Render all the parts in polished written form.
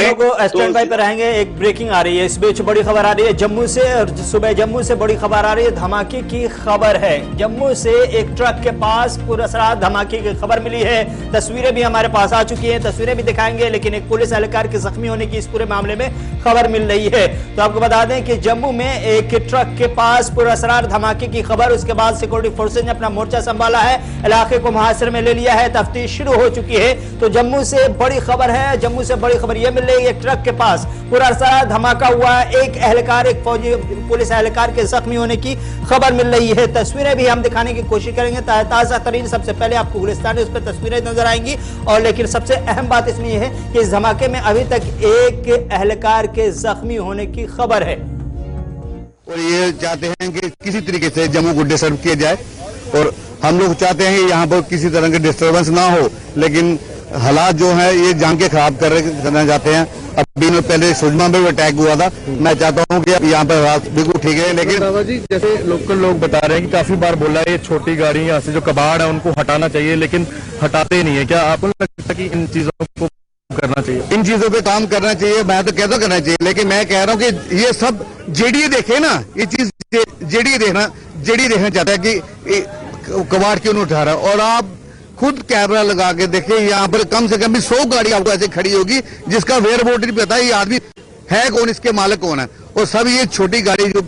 लोग stand by पर रहेंगे। एक ब्रेकिंग आ रही है, इस बीच बड़ी खबर आ रही है जम्मू से। सुबह जम्मू से बड़ी खबर आ रही है, धमाके की खबर है। जम्मू से एक ट्रक के पास पुरअसरार धमाके की खबर मिली है। तस्वीरें भी हमारे पास आ चुकी हैं, तस्वीरें भी दिखाएंगे, लेकिन एक पुलिस एहलकार के जख्मी होने की इस पूरे मामले में खबर मिल रही है। तो आपको बता दें कि जम्मू में एक ट्रक के पास पुरअसरार धमाके की खबर, उसके बाद सिक्योरिटी फोर्सेज ने अपना मोर्चा संभाला है, इलाके को मुहासरे में ले लिया है, तफ्तीश शुरू हो चुकी है। तो जम्मू से बड़ी खबर है, जम्मू से बड़ी खबर यह मिल रही है, एक ट्रक के पास पुरअसरार धमाका हुआ, एक एहलकार, एक फौजी पुलिस एहलकार के जख्मी होने की खबर मिल रही है। तस्वीरें भी हम दिखाने की कोशिश करेंगे, ताजा तरीन सबसे पहले आपको गुलिस्तान उस पर तस्वीरें नजर आएंगी। और लेकिन सबसे अहम बात इसमें यह है कि इस धमाके में अभी तक एक एहलकार के जख्मी होने की खबर है। और ये चाहते हैं कि किसी तरीके से जम्मू को डिस्टर्ब किया जाए, और हम लोग चाहते हैं कि यहाँ पर किसी तरह की डिस्टर्बेंस ना हो, लेकिन हालात जो है ये जान के खराब करना चाहते हैं। अभी पहले सुजमा में भी अटैक हुआ था, मैं चाहता हूँ कि यहाँ पर हालात बिल्कुल ठीक है। लेकिन बाबा जी, जैसे लोकल लोग बता रहे हैं कि काफी बार बोला है ये छोटी गाड़ी यहाँ से जो कबाड़ है उनको हटाना चाहिए, लेकिन हटाते नहीं है। क्या आपको लगता है कि इन चीजों को करना चाहिए? इन चीजों पे काम करना चाहिए, मैं तो कहता करना चाहिए, लेकिन मैं कह रहा हूँ कि ये सब जेडीए देखे ना, ये चीज जेडीए देखना चाहता है कि कबाड़ क्यों नहीं उठा रहा। और आप खुद कैमरा लगा के देखें, यहाँ पर कम से कम भी 100 गाड़ी आपको ऐसे खड़ी होगी जिसका वेयर बोर्ड नहीं पता ये आदमी है कौन, इसके मालिक कौन है। और सब ये छोटी गाड़ी जो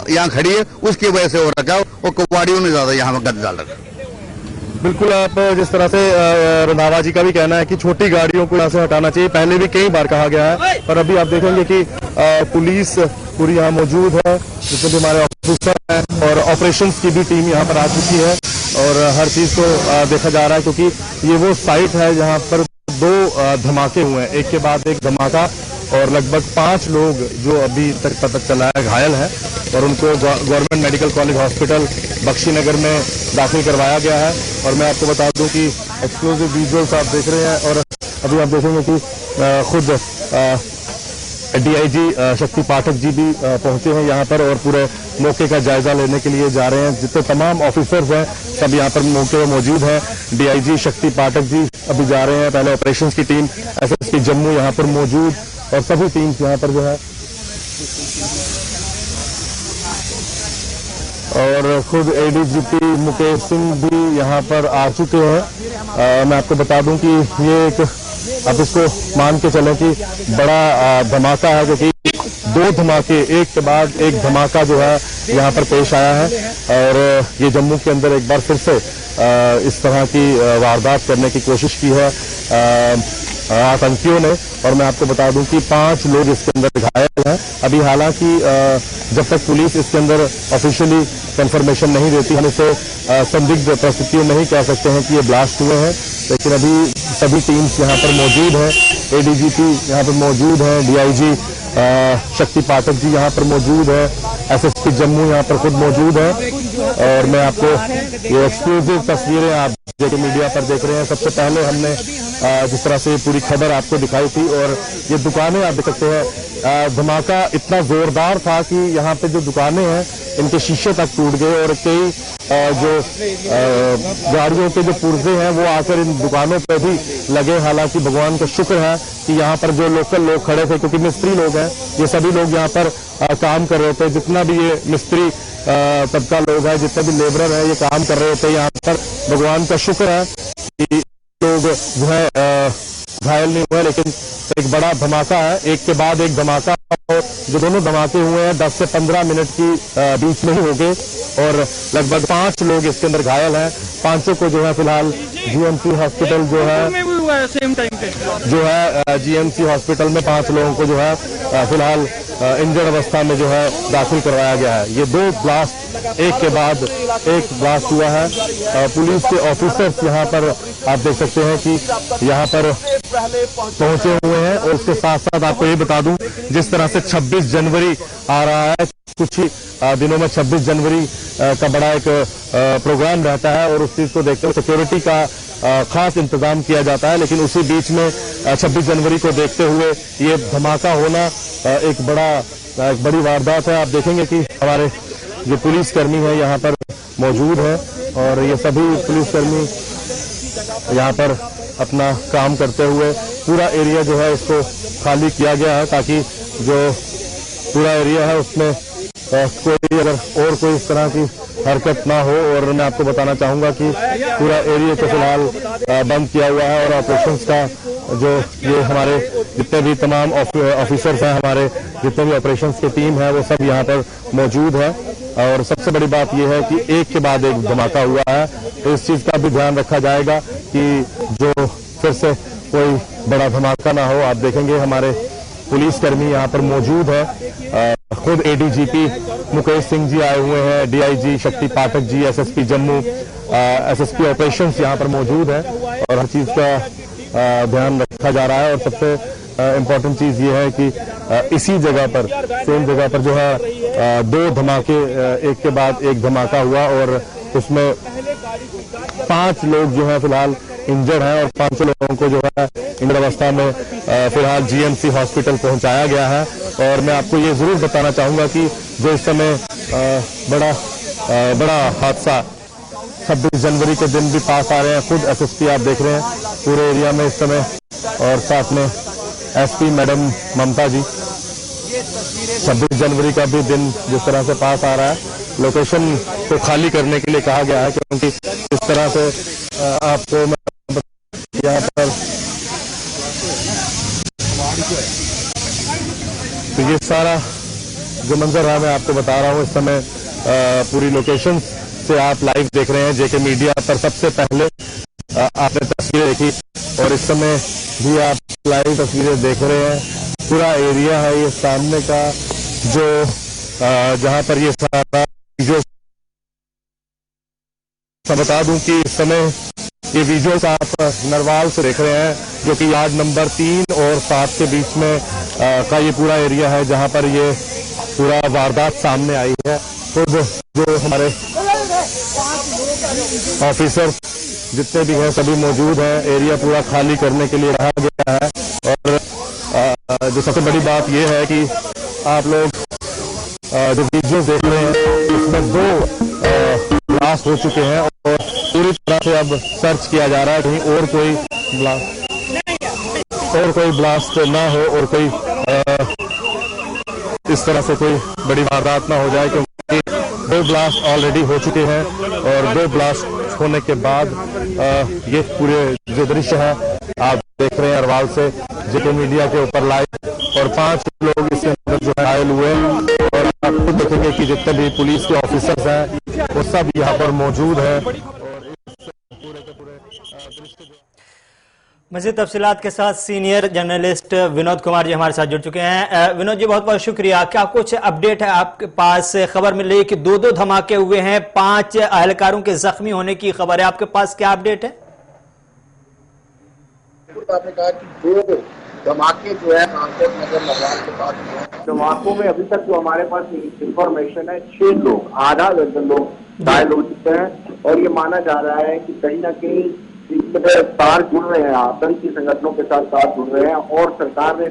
यहाँ खड़ी है उसकी वजह से हो रखा है, और कबाड़ियों ने ज्यादा यहाँ पर गंद डाल रखा है। बिल्कुल, आप जिस तरह से रंधावा जी का भी कहना है कि छोटी गाड़ियों को यहाँ से हटाना चाहिए, पहले भी कई बार कहा गया है, पर अभी आप देखेंगे कि पुलिस पूरी यहाँ मौजूद है, जिसमें भी हमारे ऑफिसर हैं, और ऑपरेशंस की भी टीम यहाँ पर आ चुकी है, और हर चीज को देखा जा रहा है, क्योंकि ये वो साइट है जहाँ पर 2 धमाके हुए हैं, एक के बाद एक धमाका, और लगभग 5 लोग जो अभी तक पता चला है घायल हैं, और उनको government medical college hospital Bakshi Nagar में दाखिल करवाया गया है। और मैं आपको बता दूं कि एक्सक्लूसिव विजुअल्स आप देख रहे हैं, और अभी आप देखेंगे कि खुद डीआईजी शक्ति पाठक जी भी पहुंचे हैं यहाँ पर, और पूरे मौके का जायजा लेने के लिए जा रहे हैं। जितने तमाम ऑफिसर्स हैं सब यहाँ पर मौके पर मौजूद हैं। डीआईजी शक्ति पाठक जी अभी जा रहे हैं, पहले ऑपरेशंस की टीम एसएसपी जम्मू यहाँ पर मौजूद, और सभी टीम्स यहाँ पर जो है, और खुद एडीजीपी मुकेश सिंह भी यहाँ पर आ चुके हैं। मैं आपको बता दूं कि ये एक, आप इसको मान के चलें कि बड़ा धमाका है, क्योंकि 2 धमाके एक के बाद एक धमाका जो है यहाँ पर पेश आया है, और ये जम्मू के अंदर एक बार फिर से इस तरह की वारदात करने की कोशिश की है आतंकियों ने। और मैं आपको बता दूं कि 5 लोग इसके अंदर घायल हैं। अभी हालांकि जब तक पुलिस इसके अंदर ऑफिशियली कंफर्मेशन नहीं देती, हम इसे संदिग्ध परिस्थितियों में ही कह सकते हैं कि ये ब्लास्ट हुए हैं, लेकिन अभी सभी टीम्स यहाँ पर मौजूद हैं। एडीजीपी यहाँ पर मौजूद हैं, डीआईजी शक्ति पाठक जी यहाँ पर मौजूद है, एसएसपी जम्मू यहाँ पर खुद मौजूद है। और मैं आपको ये एक्सक्लूसिव तस्वीरें आप जो मीडिया पर देख रहे हैं, सबसे पहले हमने जिस तरह से पूरी खबर आपको दिखाई थी, और ये दुकानें आप देख सकते हैं, धमाका इतना जोरदार था कि यहाँ पे जो दुकानें हैं इनके शीशे तक टूट गए, और कई जो गाड़ियों के जो पुर्जे हैं वो आकर इन दुकानों पे भी लगे। हालांकि भगवान का शुक्र है कि यहाँ पर जो लोकल लोग खड़े थे, क्योंकि मिस्त्री लोग हैं, ये सभी लोग यहाँ पर काम कर रहे थे, जितना भी ये मिस्त्री तबका लोग हैं, जितने भी लेबरर हैं, ये काम कर रहे थे यहाँ पर। भगवान का शुक्र है कि लोग जो है घायल नहीं हुए, लेकिन एक बड़ा धमाका है, एक के बाद एक धमाका। और जो दोनों धमाके हुए हैं 10 से 15 मिनट की बीच में ही हो गए, और लगभग 5 लोग इसके अंदर घायल हैं। 500 को जो है फिलहाल जीएमसी हॉस्पिटल जो है सेम टाइम पे जो है जीएमसी हॉस्पिटल में 5 लोगों को जो है फिलहाल इंजर्ड अवस्था में जो है दाखिल करवाया गया है। ये 2 ब्लास्ट एक के बाद एक ब्लास्ट हुआ है। पुलिस के ऑफिसर्स यहाँ पर आप देख सकते हैं कि यहाँ पर पहुंचे हुए हैं, और उसके साथ साथ आपको ये बता दूं, जिस तरह से 26 जनवरी आ रहा है, कुछ ही दिनों में 26 जनवरी का बड़ा एक प्रोग्राम रहता है, और उस चीज को देखते हुए सिक्योरिटी का खास इंतजाम किया जाता है। लेकिन उसी बीच में 26 जनवरी को देखते हुए ये धमाका होना एक बड़ी वारदात है। आप देखेंगे कि हमारे जो पुलिसकर्मी है यहाँ पर मौजूद है, और ये सभी पुलिसकर्मी यहाँ पर अपना काम करते हुए पूरा एरिया जो है इसको खाली किया गया है ताकि जो पूरा एरिया है उसमें कोई अगर और कोई इस तरह की हरकत ना हो। और मैं आपको बताना चाहूंगा कि पूरा एरिया को फिलहाल बंद किया हुआ है और ऑपरेशंस का जो ये हमारे जितने भी तमाम ऑफिसर्स हैं, हमारे जितने भी ऑपरेशंस की टीम है वो सब यहाँ पर मौजूद है। और सबसे बड़ी बात यह है कि एक के बाद एक धमाका हुआ है, तो इस चीज का भी ध्यान रखा जाएगा कि जो फिर से कोई बड़ा धमाका ना हो। आप देखेंगे हमारे पुलिसकर्मी यहाँ पर मौजूद है, खुद एडीजीपी मुकेश सिंह जी आए हुए हैं, डीआईजी शक्ति Pathak ji, SSP Jammu, SSP operations यहाँ पर मौजूद है और हर चीज का ध्यान रखा जा रहा है। और सबसे इम्पोर्टेंट चीज ये है कि इसी जगह पर, सेम जगह पर जो है 2 धमाके एक के बाद एक धमाका हुआ और उसमें 5 लोग जो है फिलहाल इंजर्ड हैं और 5 लोगों को जो है इंजर्ड अवस्था में फिलहाल जीएमसी हॉस्पिटल पहुंचाया गया है। और मैं आपको ये जरूर बताना चाहूंगा कि जो इस समय बड़ा हादसा 26 जनवरी के दिन भी पास आ रहे हैं, खुद एसएसपी आप देख रहे हैं पूरे एरिया में इस समय और साथ में एसपी मैडम ममता जी। 26 जनवरी का भी दिन जिस तरह से पास आ रहा है, लोकेशन को खाली करने के लिए कहा गया है क्योंकि इस तरह से आपको यहाँ पर तो ये सारा जो मंजर है मैं आपको बता रहा हूँ इस समय पूरी लोकेशन से आप लाइव देख रहे हैं। जेके मीडिया पर सबसे पहले आपने तस्वीरें देखी और इस समय भी आप लाइव तस्वीरें देख रहे हैं। पूरा एरिया है ये सामने का जो जहां पर ये सारा जो बता दूं कि इस समय ये विजुअल्स आप नरवाल से देख रहे हैं जो कि वार्ड नंबर 3 और 7 के बीच में का ये पूरा एरिया है जहां पर ये पूरा वारदात सामने आई है। खुद जो हमारे ऑफिसर जितने भी हैं सभी मौजूद हैं, एरिया पूरा खाली करने के लिए कहा गया है। और जो सबसे बड़ी बात यह है कि आप लोग जो वीडियो देख रहे हैं इसमें 2 ब्लास्ट हो चुके हैं और पूरी तरह से अब सर्च किया जा रहा है कहीं और कोई ब्लास्ट ना हो और कोई इस तरह से कोई बड़ी वारदात ना हो जाए, क्योंकि 2 ब्लास्ट ऑलरेडी हो चुके हैं और 2 ब्लास्ट होने के बाद ये पूरे जो दृश्य है आप देख रहे हैं अरवाल से जेके मीडिया के ऊपर लाइव और 5 लोग इसके अंदर जो घायल हुए और आप खुद देखेंगे कि जितने भी पुलिस के ऑफिसर्स हैं वो सब यहाँ पर मौजूद हैं। मज़ीद तफसीलात के साथ सीनियर जर्नलिस्ट विनोद कुमार जी हमारे साथ जुड़ चुके हैं। विनोद जी बहुत बहुत शुक्रिया। क्या कुछ अपडेट है आपके पास? खबर मिल रही है कि 2 धमाके हुए हैं, 5 एहलकारों के जख्मी होने की खबर है, आपके पास क्या अपडेट है? आपने कहा कि 2 धमाके जो है सांसद नगर नरवाल के पास हुए हैं। धमाकों में अभी तक जो हमारे पास इंफॉर्मेशन है 6 लोग, आधा दर्जन लोग घायल हो चुके हैं और ये माना जा रहा है कि कहीं ना कहीं इसमें तार जुड़ रहे हैं, आतंकी संगठनों के साथ तार जुड़ रहे हैं और सरकार ने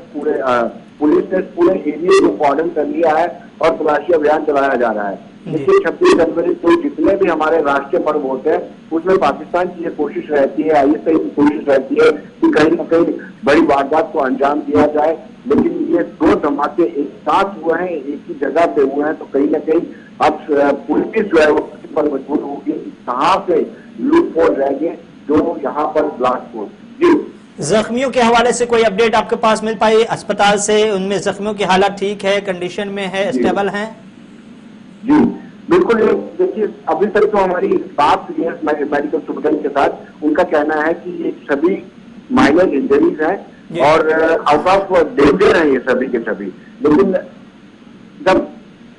पुलिस ने पूरे एरिया को कॉर्डन कर लिया है और तलाशी अभियान चलाया जा रहा है। लेकिन 26 जनवरी को जितने भी हमारे राष्ट्रीय पर्व होते हैं उसमें पाकिस्तान की ये कोशिश रहती है, आईएसआई की कोशिश रहती है कि कहीं न कहीं बड़ी वारदात को अंजाम दिया जाए। लेकिन ये 2 धमाके एक साथ हुए हैं, एक ही जगह पे हुए हैं, तो कहीं न कहीं अब पुलिस जो है वो पर मजबूर होगी कहाँ पे लूप होल रह गए जो यहाँ पर ब्लास्ट हो। जी, जख्मियों के हवाले से कोई अपडेट आपके पास मिल पाई अस्पताल से? उनमें जख्मियों की हालत ठीक है, कंडीशन में है, स्टेबल है? जी बिल्कुल। देखिए अभी तक तो हमारी बात हुई है मेडिकल सुपरडेंट के साथ, उनका कहना है कि ये सभी माइनर इंजरीज हैं और आउट ऑफ डेंजर है ये सभी के सभी। लेकिन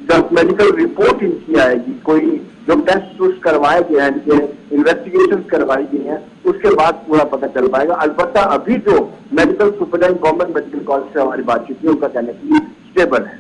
जब मेडिकल रिपोर्ट इनकी आएगी, कोई जो टेस्ट करवाए गए हैं, इनके इन्वेस्टिगेशन करवाई गई हैं, उसके बाद पूरा पता चल पाएगा। अलबत्ता अभी जो medical superintendent government medical college से हमारी बातचीत हुई उनका कहना है कि स्टेबल है।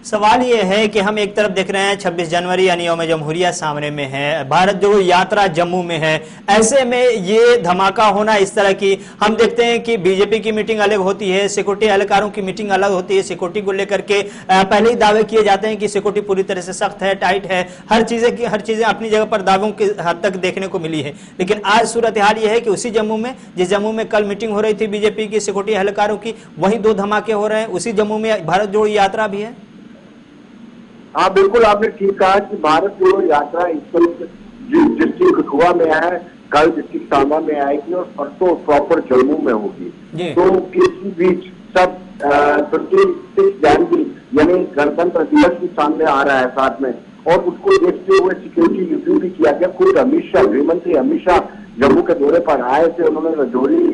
सवाल ये है कि हम एक तरफ देख रहे हैं 26 जनवरी यानी यौम जमहूरिया सामने में है, भारत जोड़ो यात्रा जम्मू में है, ऐसे में ये धमाका होना इस तरह की हम देखते हैं कि बीजेपी की मीटिंग अलग होती है, सिक्योरिटी एहलकारों की मीटिंग अलग होती है, सिक्योरिटी को लेकर के पहले ही दावे किए जाते हैं कि सिक्योरिटी पूरी तरह से सख्त है, टाइट है, हर चीजें अपनी जगह पर दावों की हद तक देखने को मिली है। लेकिन आज सूरत हाल यह है कि उसी जम्मू में, जिस जम्मू में कल मीटिंग हो रही थी बीजेपी की सिक्योरिटी एहलकारों की, वहीं 2 धमाके हो रहे हैं, उसी जम्मू में भारत जोड़ो यात्रा भी है। हाँ बिल्कुल, आपने ठीक कहा कि भारत जोड़ो यात्रा इस वक्त डिस्ट्रिक्ट कठुआ में है, कल डिस्ट्रिक्ट सांबा में आएगी और परसों प्रॉपर जम्मू में होगी। तो इसी बीच सब 26 जनवरी यानी गणतंत्र दिवस भी सामने आ रहा है साथ में, और उसको देखते हुए सिक्योरिटी रिव्यू भी किया गया। खुद अमित शाह, गृह मंत्री अमित शाह जम्मू के दौरे पर आए थे, उन्होंने रजौरी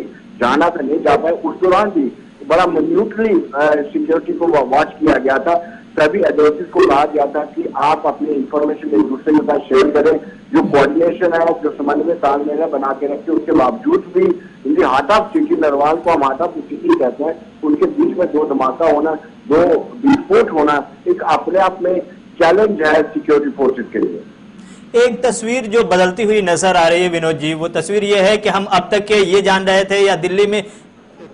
जाना था, नहीं जा पाए, उस दौरान भी बड़ा मिन्यूटली सिक्योरिटी को वॉच किया गया था। सभी एजेंसीज को कहा गया था कि आप अपनी इंफॉर्मेशन एक दूसरे के साथ शेयर करें, जो कोऑर्डिनेशन है, जो समन्वय तालमेल बना के रखे। उसके बावजूद भी इनकी हार्ट ऑफ सिटी, नरवाल को हम हार्ट ऑफ सिटी कहते हैं, उनके बीच में 2 धमाका होना, 2 विस्फोट होना एक अपने आप में चैलेंज है सिक्योरिटी फोर्सेज के लिए। एक तस्वीर जो बदलती हुई नजर आ रही है विनोद जी, वो तस्वीर ये है कि हम अब तक के ये जान रहे थे या दिल्ली में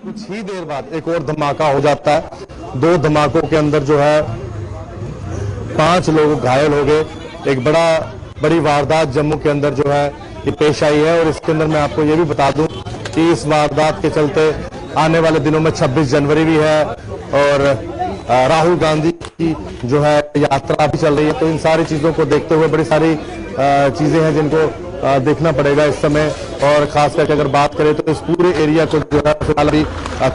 कुछ ही देर बाद एक और धमाका हो जाता है। 2 धमाकों के अंदर जो है 5 लोग घायल हो गए। एक बड़ी वारदात जम्मू के अंदर जो है ये पेश आई है, और इसके अंदर मैं आपको ये भी बता दूं कि इस वारदात के चलते आने वाले दिनों में 26 जनवरी भी है और राहुल गांधी की जो है यात्रा भी चल रही है। तो इन सारी चीजों को देखते हुए बड़ी सारी चीजें हैं जिनको देखना पड़ेगा इस समय, और खास करके अगर बात करें तो इस पूरे एरिया को जो है फिलहाल अभी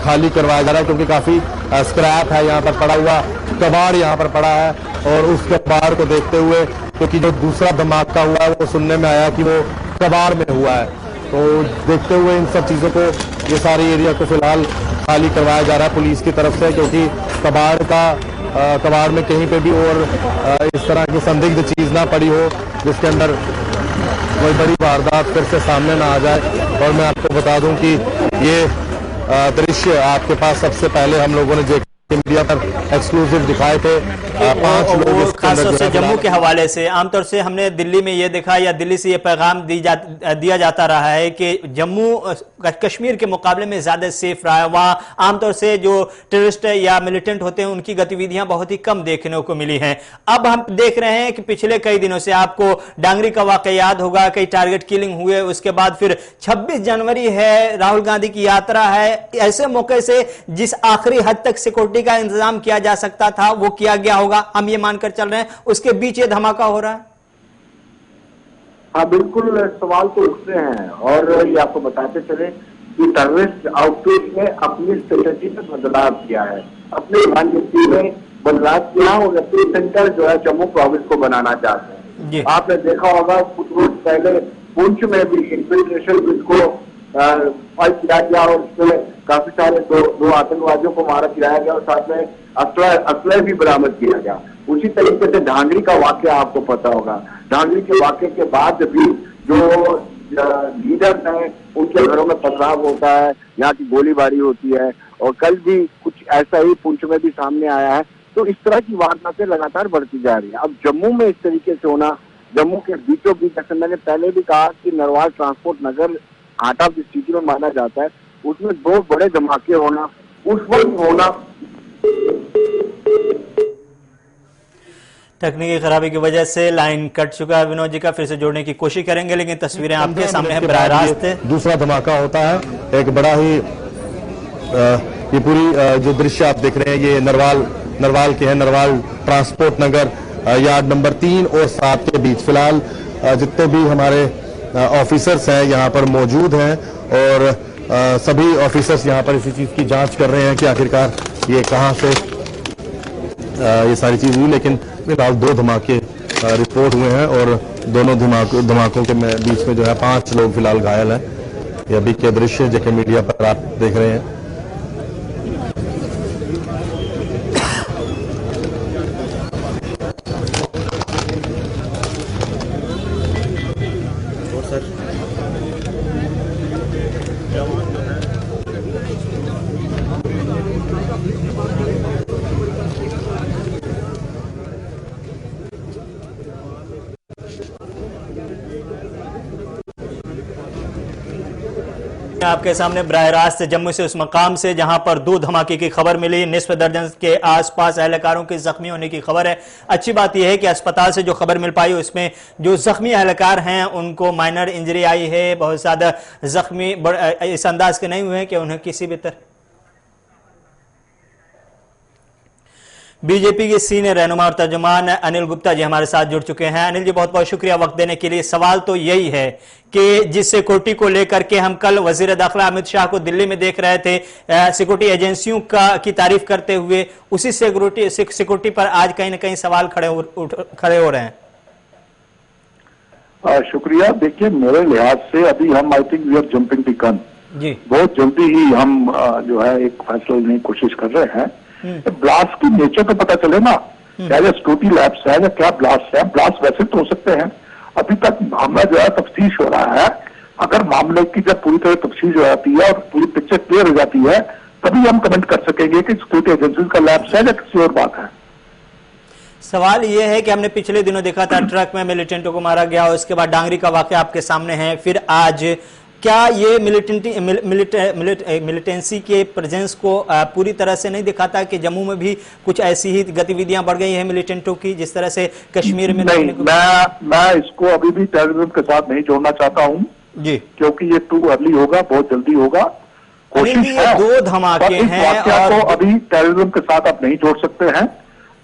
खाली करवाया जा रहा है, क्योंकि काफी स्क्रैप है यहाँ पर पड़ा हुआ, कबाड़ यहाँ पर पड़ा है। और उस कबाड़ को देखते हुए, क्योंकि जो दूसरा धमाका हुआ है वो सुनने में आया कि वो कबाड़ में हुआ है, तो देखते हुए इन सब चीजों को, ये सारी एरिया को फिलहाल खाली करवाया जा रहा है पुलिस की तरफ से, क्योंकि कबाड़ में कहीं पे भी और इस तरह की संदिग्ध चीज ना पड़ी हो जिसके अंदर कोई बड़ी वारदात फिर से सामने ना आ जाए। और मैं आपको बता दूं कि ये दृश्य आपके पास सबसे पहले हम लोगों ने मीडिया पर एक्सक्लूसिव दिखाए थे। 5 लोग खासतौर से जम्मू के हवाले से, आमतौर से हमने दिल्ली में ये देखा या दिल्ली से ये पैगाम दिया जाता रहा है कि जम्मू कश्मीर के मुकाबले में ज्यादा सेफ रहा है, वहां आमतौर से जो टेररिस्ट या मिलिटेंट होते हैं उनकी गतिविधियां बहुत ही कम देखने को मिली हैं। अब हम देख रहे हैं कि पिछले कई दिनों से, आपको डांगरी का वाकया याद होगा, कई टारगेट किलिंग हुए, उसके बाद फिर 26 जनवरी है, राहुल गांधी की यात्रा है, ऐसे मौके से जिस आखिरी हद तक सिक्योरिटी का इंतजाम किया जा सकता था वो किया गया होगा, हम ये मानकर चल रहे हैं, उसके बीच ये धमाका हो रहा है। हाँ बिल्कुल, सवाल तो उठते हैं, और ये आपको बताते चले कि टेररिस्ट आउटरीच ने अपनी स्ट्रेटेजी में बदलाव किया है, अपनी रणनीति में बदलाव किया, और अपनी सेंटर जो है जम्मू प्रोविंस को बनाना चाहते हैं। आपने देखा होगा कुछ रोज पहले पुंछ में भी इन्फिल्ट्रेशन को फाइट किया गया, और उसमें काफी सारे दो आतंकवादियों को मारा गिराया गया, और साथ में असलह भी बरामद किया गया। उसी तरीके से ढांगरी का वाकया आपको पता होगा, ढांगरी के वाकये के बाद भी जो लीडर्स हैं उनके घरों में पथराव होता है, यहाँ की गोलीबारी होती है, और कल भी कुछ ऐसा ही पुंछ में भी सामने आया है। तो इस तरह की वारदातें लगातार बढ़ती जा रही है। अब जम्मू में इस तरीके से होना, जम्मू के बीचों बीच, जैसे मैंने पहले भी कहा कि Narwal transport Nagar heart of the city में माना जाता है, उसमें 2 बड़े धमाके होना, उस वक्त होना। तकनीकी खराबी की वजह से लाइन कट चुका है विनोद जी का, फिर से जोड़ने की कोशिश करेंगे, लेकिन तस्वीरें आपके सामने हैं बराह रास्त। दूसरा धमाका होता है, एक बड़ा ही ये पूरी जो दृश्य आप देख रहे हैं ये नरवाल के है, नरवाल ट्रांसपोर्ट नगर यार्ड नंबर 3 और 7 के बीच। फिलहाल जितने भी हमारे ऑफिसर्स हैं यहाँ पर मौजूद हैं, और सभी ऑफिसर्स यहाँ पर इसी चीज की जांच कर रहे हैं कि आखिरकार ये कहां से ये सारी चीज हुई। लेकिन फिलहाल 2 धमाके रिपोर्ट हुए हैं, और दोनों धमाकों के बीच में जो है 5 लोग फिलहाल घायल हैं। ये अभी के दृश्य जेके मीडिया पर आप देख रहे हैं। आपके सामने बराह रास्त जम्मू से उस मकाम से जहां पर 2 धमाके की खबर मिली, निस्फ दर्जन के आसपास एहलकारों के जख्मी होने की खबर है। अच्छी बात यह है कि अस्पताल से जो खबर मिल पाई उसमें जो जख्मी एहलकार हैं उनको माइनर इंजरी आई है, बहुत ज्यादा जख्मी इस अंदाज के नहीं हुए हैं कि उन्हें किसी भी तरह। बीजेपी के सीनियर रहनुमा और तर्जुमान अनिल गुप्ता जी हमारे साथ जुड़ चुके हैं। अनिल जी, बहुत बहुत शुक्रिया वक्त देने के लिए। सवाल तो यही है कि जिस सिक्योरिटी को लेकर के हम कल वजीर दाखिला अमित शाह को दिल्ली में देख रहे थे, सिक्योरिटी एजेंसियों की तारीफ करते हुए, उसी सिक्योरिटी पर आज कहीं ना कहीं सवाल खड़े हो रहे हैं। शुक्रिया। देखिए, मेरे लिहाज से अभी हम I think we are jumping the gun ji. बहुत जल्दी ही हम जो है एक फैसला लेने की कोशिश कर रहे हैं। ब्लास्ट की नेचर तो पता चले ना, क्या ये सिक्योरिटी लैब्स है या क्या ब्लास्ट है। ब्लास्ट वैसे तो हो सकते हैं, अभी तक मामला जो है तफ्तीश हो रहा है। अगर मामले की जब पूरी तरह तफ्तीश हो जाती है और पूरी पिक्चर क्लियर हो जाती है, तभी हम कमेंट कर सकेंगे कि सिक्योरिटी एजेंसी का लैब्स है या किसी और बात है। सवाल यह है कि हमने पिछले दिनों देखा था ट्रक में मिलिटेंटों को मारा गया, उसके बाद डांगरी का वाकया आपके सामने है, फिर आज क्या ये मिलिटेंसी के प्रेजेंस को पूरी तरह से नहीं दिखाता कि जम्मू में भी कुछ ऐसी ही गतिविधियां बढ़ गई हैं मिलिटेंटों की, जिस तरह से कश्मीर में नहीं, मैं इसको अभी भी टेररिज्म के साथ नहीं जोड़ना चाहता हूं जी, क्योंकि ये टू अर्ली होगा, बहुत जल्दी होगा। कोशिश है, 2 धमाके हैं और अभी टेररिज्म के साथ आप नहीं जोड़ सकते हैं।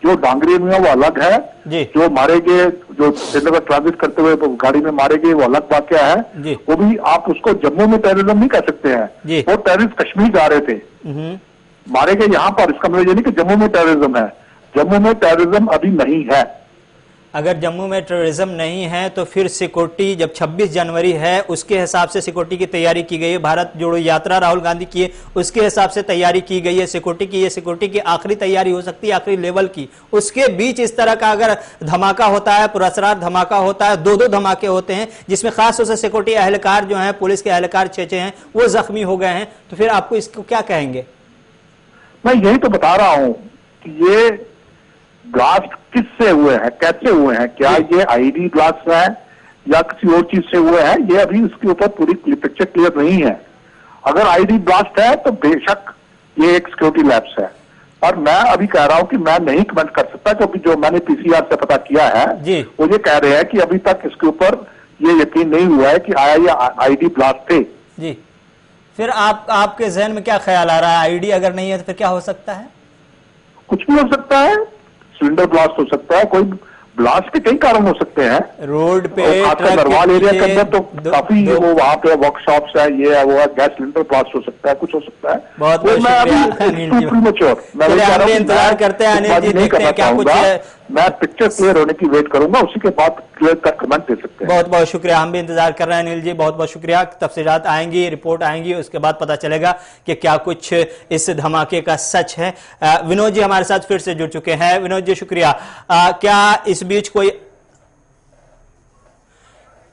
जो डांगरी में वो अलग है, जो मारे गए, जो श्रीनगर ट्रांजिट करते हुए गाड़ी में मारे गए वो अलग वाकया है। वो भी आप उसको जम्मू में टेररिज्म नहीं कह सकते हैं। वो टेररिस्ट कश्मीर जा रहे थे, मारे गए यहाँ पर। इसका मतलब ये नहीं कि जम्मू में टेररिज्म है। जम्मू में टेररिज्म अभी नहीं है। अगर जम्मू में टेररिज्म नहीं है तो फिर सिक्योरिटी, जब 26 जनवरी है उसके हिसाब से सिक्योरिटी की तैयारी की गई है। भारत जोड़ो यात्रा राहुल गांधी की है, उसके हिसाब से तैयारी की गई है सिक्योरिटी की। ये सिक्योरिटी की आखिरी तैयारी हो सकती है, आखिरी लेवल की। उसके बीच इस तरह का अगर धमाका होता है, पुरस्कार धमाका होता है, 2 धमाके होते हैं जिसमें खास तौर से सिक्योरिटी एहलकार जो है, पुलिस के एहलकार 6 हैं, वो जख्मी हो गए हैं, तो फिर आपको इसको क्या कहेंगे? मैं यही तो बता रहा हूं कि ये ब्लास्ट किससे हुए हैं, कैसे हुए हैं, क्या ये आईडी ब्लास्ट है या किसी और चीज से हुए हैं, ये अभी इसके ऊपर पूरी पिक्चर क्लियर नहीं है। अगर आईडी ब्लास्ट है तो बेशक ये एक सिक्योरिटी लैब्स है, और मैं अभी कह रहा हूं कि मैं नहीं कमेंट कर सकता, क्योंकि जो मैंने पीसीआर से पता किया है वो ये कह रहे हैं कि अभी तक इसके ऊपर ये यकीन नहीं हुआ है कि आया ये आईडी ब्लास्ट थे जी। फिर आपके जहन में क्या ख्याल आ रहा है? आईडी अगर नहीं है तो फिर क्या हो सकता है? कुछ भी हो सकता है, सिलेंडर ब्लास्ट हो सकता है, कोई ब्लास्ट के कई कारण हो सकते हैं। रोड पे नरवाल एरिया के अंदर तो काफी वो वहाँ पे वर्कशॉप्स है, ये है वो है, गैस सिलेंडर ब्लास्ट हो सकता है, कुछ हो सकता है। बहुत इंतजार करते हैं अनिल जी, देखते हैं क्या कुछ है। मैं पिक्चर क्लियर होने की वेट करूंगा, उसी के बाद क्लियर कर कमेंट दे सकते हैं। बहुत बहुत शुक्रिया, हम भी इंतजार कर रहे हैं अनिल जी, बहुत बहुत शुक्रिया। तफसीलात आएंगी, रिपोर्ट आएंगी, उसके बाद पता चलेगा कि क्या कुछ इस धमाके का सच है। विनोद जी हमारे साथ फिर से जुड़ चुके हैं। विनोद जी शुक्रिया। क्या इस बीच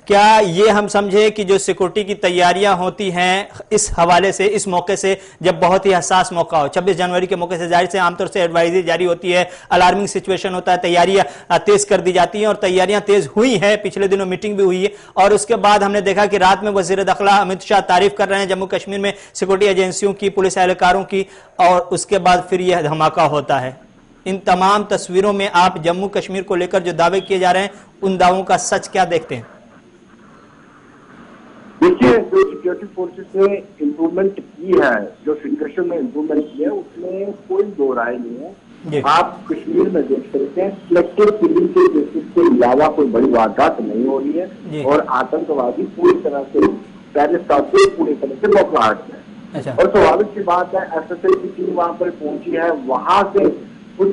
क्या ये हम समझे कि जो सिक्योरिटी की तैयारियां होती हैं इस हवाले से, इस मौके से, जब बहुत ही हसास मौका हो, 26 जनवरी के मौके से जाहिर से आमतौर से एडवाइजरी जारी होती है, अलार्मिंग सिचुएशन होता है, तैयारियां तेज कर दी जाती हैं, और तैयारियां तेज हुई हैं। पिछले दिनों मीटिंग भी हुई है, और उसके बाद हमने देखा कि रात में वजीर दाखिला अमित शाह तारीफ कर रहे हैं जम्मू कश्मीर में सिक्योरिटी एजेंसियों की, पुलिस एहलकारों की, और उसके बाद फिर यह धमाका होता है। इन तमाम तस्वीरों में आप जम्मू कश्मीर को लेकर जो दावे किए जा रहे हैं, उन दावों का सच क्या देखते हैं? देखिए, जो सिक्योरिटी फोर्सेस ने इम्प्रूवमेंट की है, जो सिचुएशन में इम्प्रूवमेंट की है, उसमें कोई दो राय नहीं है। आप कश्मीर में देख सकते हैं सिलेक्टेड किलिंग के बेसिस के अलावा कोई बड़ी वारदात नहीं हो रही है, और आतंकवादी पूरी तरह से पूरी तरह से बौखलाहट है। और स्वाभाविक सी बात है, एसएसएल की टीम वहां पर पहुंची है, वहां से कुछ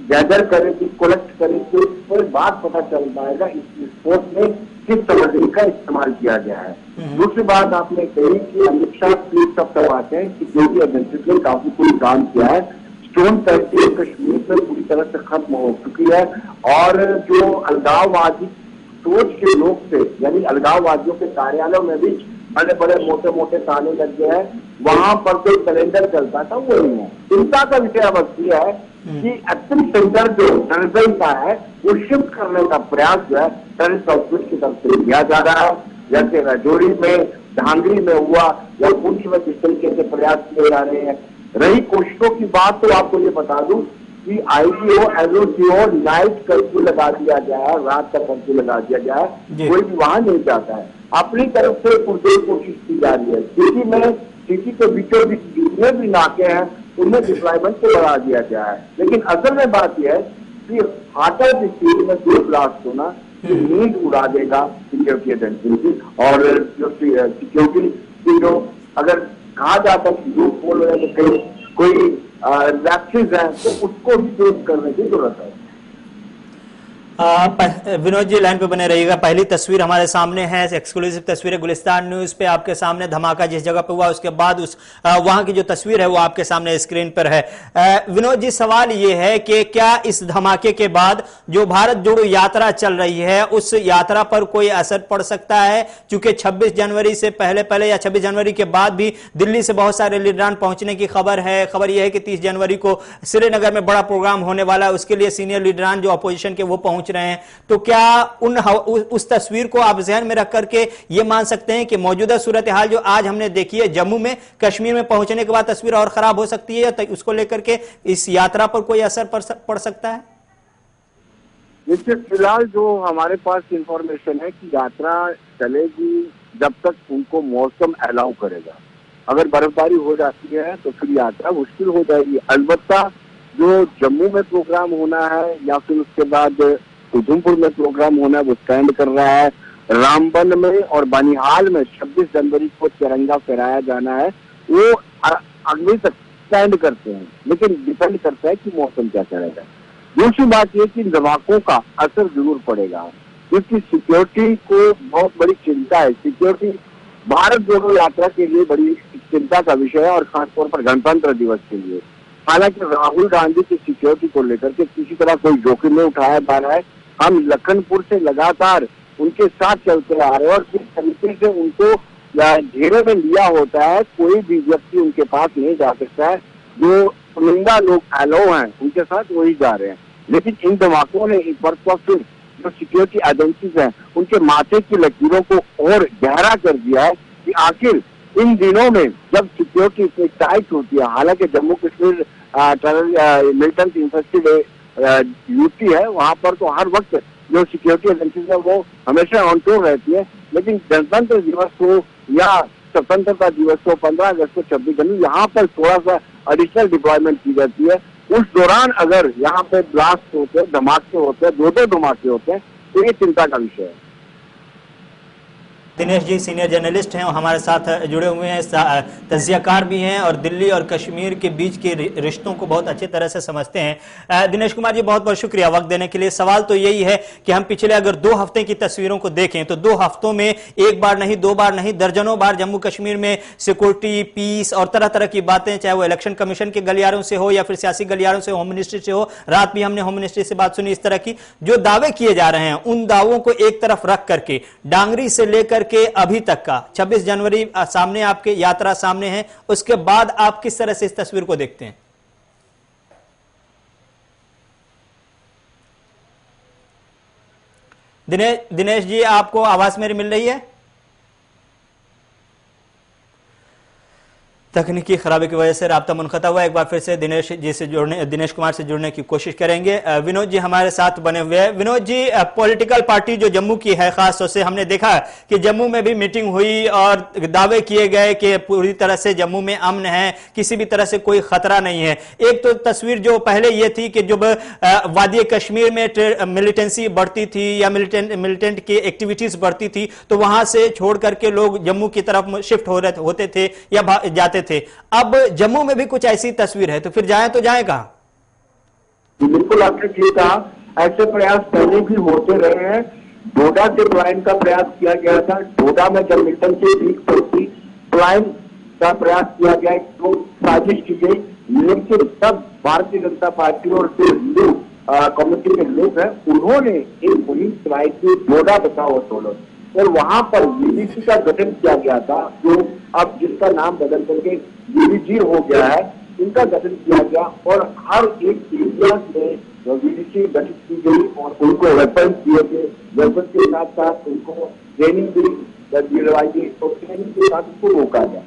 गैदर करेगी, कलेक्ट करेगी, कोई बात पता चल पाएगा इस विस्फोट में किस सामग्री का इस्तेमाल किया गया है। दूसरी बात आपने कही कि अमित शाह ट्वीट सब करवाते हैं कि जो भी एजेंसी ने काफी कोई काम किया है, स्टोन तहसील कश्मीर में पूरी तरह से खत्म हो चुकी है, और जो अलगाववादी सोच के लोग थे, यानी अलगाववादियों के कार्यालयों में भी बड़े बड़े मोटे मोटे ताले लग गए हैं, वहां पर जो कैलेंडर चलता था वो नहीं है। चिंता का विषय अब यह है कि एक्शन सेंटर जो टेररिज्म का है वो शिफ्ट करने का प्रयास जो है टेररिस्ट आउटफिट की तरफ से किया जा रहा है। जैसे राजौरी में धांगरी में हुआ या पुंछ में किस तरीके से प्रयास किए जा रहे हैं। रही कोशिशों की बात, तो आपको ये बता दूं कि आईजीओ एसओसीओ नाइट कर्फ्यू लगा दिया गया है, रात का कर्फ्यू लगा दिया गया है, कोई भी वहां नहीं जाता है। अपनी तरफ से पुरजोर कोशिश की जा रही है। सिटी के बीचों बीच जितने भी नाके हैं उनमें डिप्लॉयमेंट को बढ़ा दिया गया है। लेकिन असल में बात यह है कि हाटा डिस्ट्रिक्ट में जो ब्लास्ट होना नींद उड़ा देगा सिक्योरिटी एजेंसी की, और जो सिक्योरिटी की जो अगर कहा जाता है लूप होल है तो कहीं कोई लैप्सेस है तो उसको भी चेक करने की जरूरत है। विनोद जी लाइन पे बने रहिएगा। पहली तस्वीर हमारे सामने है, एक्सक्लूसिव तस्वीर है गुलिस्तान न्यूज पे। आपके सामने धमाका जिस जगह पे हुआ उसके बाद वहां की जो तस्वीर है वो आपके सामने स्क्रीन पर है। विनोद जी, सवाल ये है कि क्या इस धमाके के बाद जो भारत जोड़ो यात्रा चल रही है उस यात्रा पर कोई असर पड़ सकता है? क्योंकि 26 जनवरी से पहले या 26 जनवरी के बाद भी दिल्ली से बहुत सारे लीडरान पहुंचने की खबर है। खबर यह है कि 30 जनवरी को श्रीनगर में बड़ा प्रोग्राम होने वाला है, उसके लिए सीनियर लीडरान जो अपोजिशन के वो पहुंच रहे हैं। तो क्या उस तस्वीर को आप ध्यान में रख करके ये मान सकते हैं कि मौजूदा सूरत हाल जो आज हमने देखी है जम्मू में, कश्मीर में पहुंचने के बाद तस्वीर और खराब हो सकती है, या उसको लेकर के इस यात्रा पर कोई असर पड़ सकता है? देखिए, फिलहाल जो हमारे पास इंफॉर्मेशन है कि यात्रा चलेगी जब तक उनको मौसम अलाउ करेगा। अगर बर्फबारी हो जाती है तो फिर यात्रा मुश्किल हो जाएगी। अलबत्ता जो जम्मू में प्रोग्राम होना है या फिर उसके बाद उधमपुर में प्रोग्राम होना है वो स्टैंड कर रहा है। रामबन में और बनिहाल में 26 जनवरी को तिरंगा फहराया जाना है, वो अगले तक स्टैंड करते हैं, लेकिन डिपेंड करता है कि मौसम क्या करेगा। दूसरी बात यह कि धमाकों का असर जरूर पड़ेगा, क्योंकि सिक्योरिटी को बहुत बड़ी चिंता है। सिक्योरिटी भारत जोड़ो यात्रा के लिए बड़ी चिंता का विषय है, और खासतौर पर गणतंत्र दिवस के लिए। हालांकि राहुल गांधी की सिक्योरिटी को लेकर के किसी तरह कोई जोखिम नहीं उठाया जा रहा है। हम लखनपुर से लगातार उनके साथ चलते आ रहे हैं, और किस तरीके से उनको घेरे में लिया होता है, कोई भी व्यक्ति उनके पास नहीं जा सकता है। जो चुनिंदा लोग अलो हैं उनके साथ वही जा रहे हैं। लेकिन इन धमाकों ने एक बार फिर जो सिक्योरिटी एजेंसीज हैं उनके माथे की लकीरों को और गहरा कर दिया है कि आखिर इन दिनों में जब सिक्योरिटी इतनी टाइट होती है, हालांकि Jammu Kashmir militant infested UT है, वहां पर तो हर वक्त जो सिक्योरिटी एजेंसीज है वो हमेशा ऑन टूर रहती है, लेकिन गणतंत्र दिवस को या स्वतंत्रता दिवस को 15 अगस्त को 26 जनवरी यहाँ पर थोड़ा सा एडिशनल डिप्लॉयमेंट की जाती है। उस दौरान अगर यहाँ पे ब्लास्ट होते हैं, धमाके होते हैं, दो धमाके होते हैं, तो ये चिंता का विषय है। दिनेश जी सीनियर जर्नलिस्ट हैं, हमारे साथ जुड़े हुए हैं, तज्जियाकार भी हैं और दिल्ली और कश्मीर के बीच के रिश्तों को बहुत अच्छी तरह से समझते हैं। दिनेश कुमार जी, बहुत बहुत शुक्रिया वक्त देने के लिए। सवाल तो यही है कि हम पिछले अगर 2 हफ्ते की तस्वीरों को देखें तो 2 हफ्तों में एक बार नहीं, 2 बार नहीं, दर्जनों बार जम्मू कश्मीर में सिक्योरिटी, पीस और तरह तरह की बातें, चाहे वो इलेक्शन कमीशन के गलियारों से हो या फिर सियासी गलियारों से, होम मिनिस्ट्री से हो। रात भी हमने होम मिनिस्ट्री से बात सुनी। इस तरह की जो दावे किए जा रहे हैं उन दावों को एक तरफ रख करके डांगरी से लेकर के अभी तक का 26 जनवरी सामने, आपके यात्रा सामने है, उसके बाद आप किस तरह से इस तस्वीर को देखते हैं? दिनेश जी, आपको आवाज मेरी मिल रही है? तकनीकी खराबी की वजह से राब्ता मुनक़ता हुआ। एक बार फिर से दिनेश कुमार से जुड़ने की कोशिश करेंगे। विनोद जी हमारे साथ बने हुए हैं। विनोद जी, पॉलिटिकल पार्टी जो जम्मू की है, खास तौर से हमने देखा कि जम्मू में भी मीटिंग हुई और दावे किए गए कि पूरी तरह से जम्मू में अमन है, किसी भी तरह से कोई खतरा नहीं है। एक तो तस्वीर जो पहले ये थी कि जब वादी कश्मीर में मिलिटेंसी बढ़ती थी या मिलिटेंट की एक्टिविटीज बढ़ती थी तो वहां से छोड़ करके लोग जम्मू की तरफ शिफ्ट होते थे या जाते थे। अब जम्मू में भी कुछ ऐसी तस्वीर है, तो फिर जाए तो जाए कहां? बिल्कुल आपने ठीक कहा, ऐसे प्रयास पहले भी होते रहे हैं। डोडा से पलायन का प्रयास किया गया था। डोडा में जब मिल्टन की पीक पर थी, पलायन का प्रयास किया गया, तो साजिश की गई, लेकिन तब भारतीय जनता पार्टी और जो हिंदू कम्युनिटी के लोग हैं उन्होंने एक मुहिम चलाई थी, डोडा बचाओ आंदोलन, और वहां पर बीबीसी का गठन किया गया था, जो अब जिसका नाम बदल करके बीबीजी हो गया है, इनका गठन किया गया और हर एक एरिया में वीडीसी गठित की गई और उनको वेपन दिए गए, वेपन के साथ साथ उनको ट्रेनिंग भी दिलवाई गई, तो ट्रेनिंग के साथ उसको रोका गया।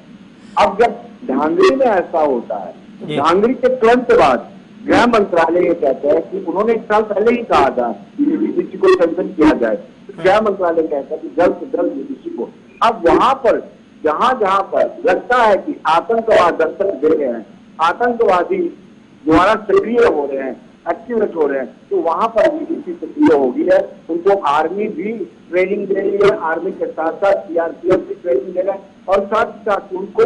अब जब धांगरी में ऐसा होता है, धांगरी के तुरंत बाद गृह मंत्रालय ये कहता है कि उन्होंने 1 साल पहले ही कहा था कि वीडीसी को सस्पेंड किया जाए, गृह मंत्रालय कहता है कि जल्द से जल्द वीडीसी को। अब वहां पर जहां जहां पर लगता है कि आतंकवाद दस्तक दे रहे हैं, आतंकवादी द्वारा सक्रिय हो रहे हैं, एक्टिवेट हो रहे हैं, तो वहां पर वीडीसी सक्रिय होगी है। उनको आर्मी भी ट्रेनिंग दे रही है, आर्मी के साथ साथ सीआरपीएफ भी ट्रेनिंग दे रहा है और साथ साथ उनको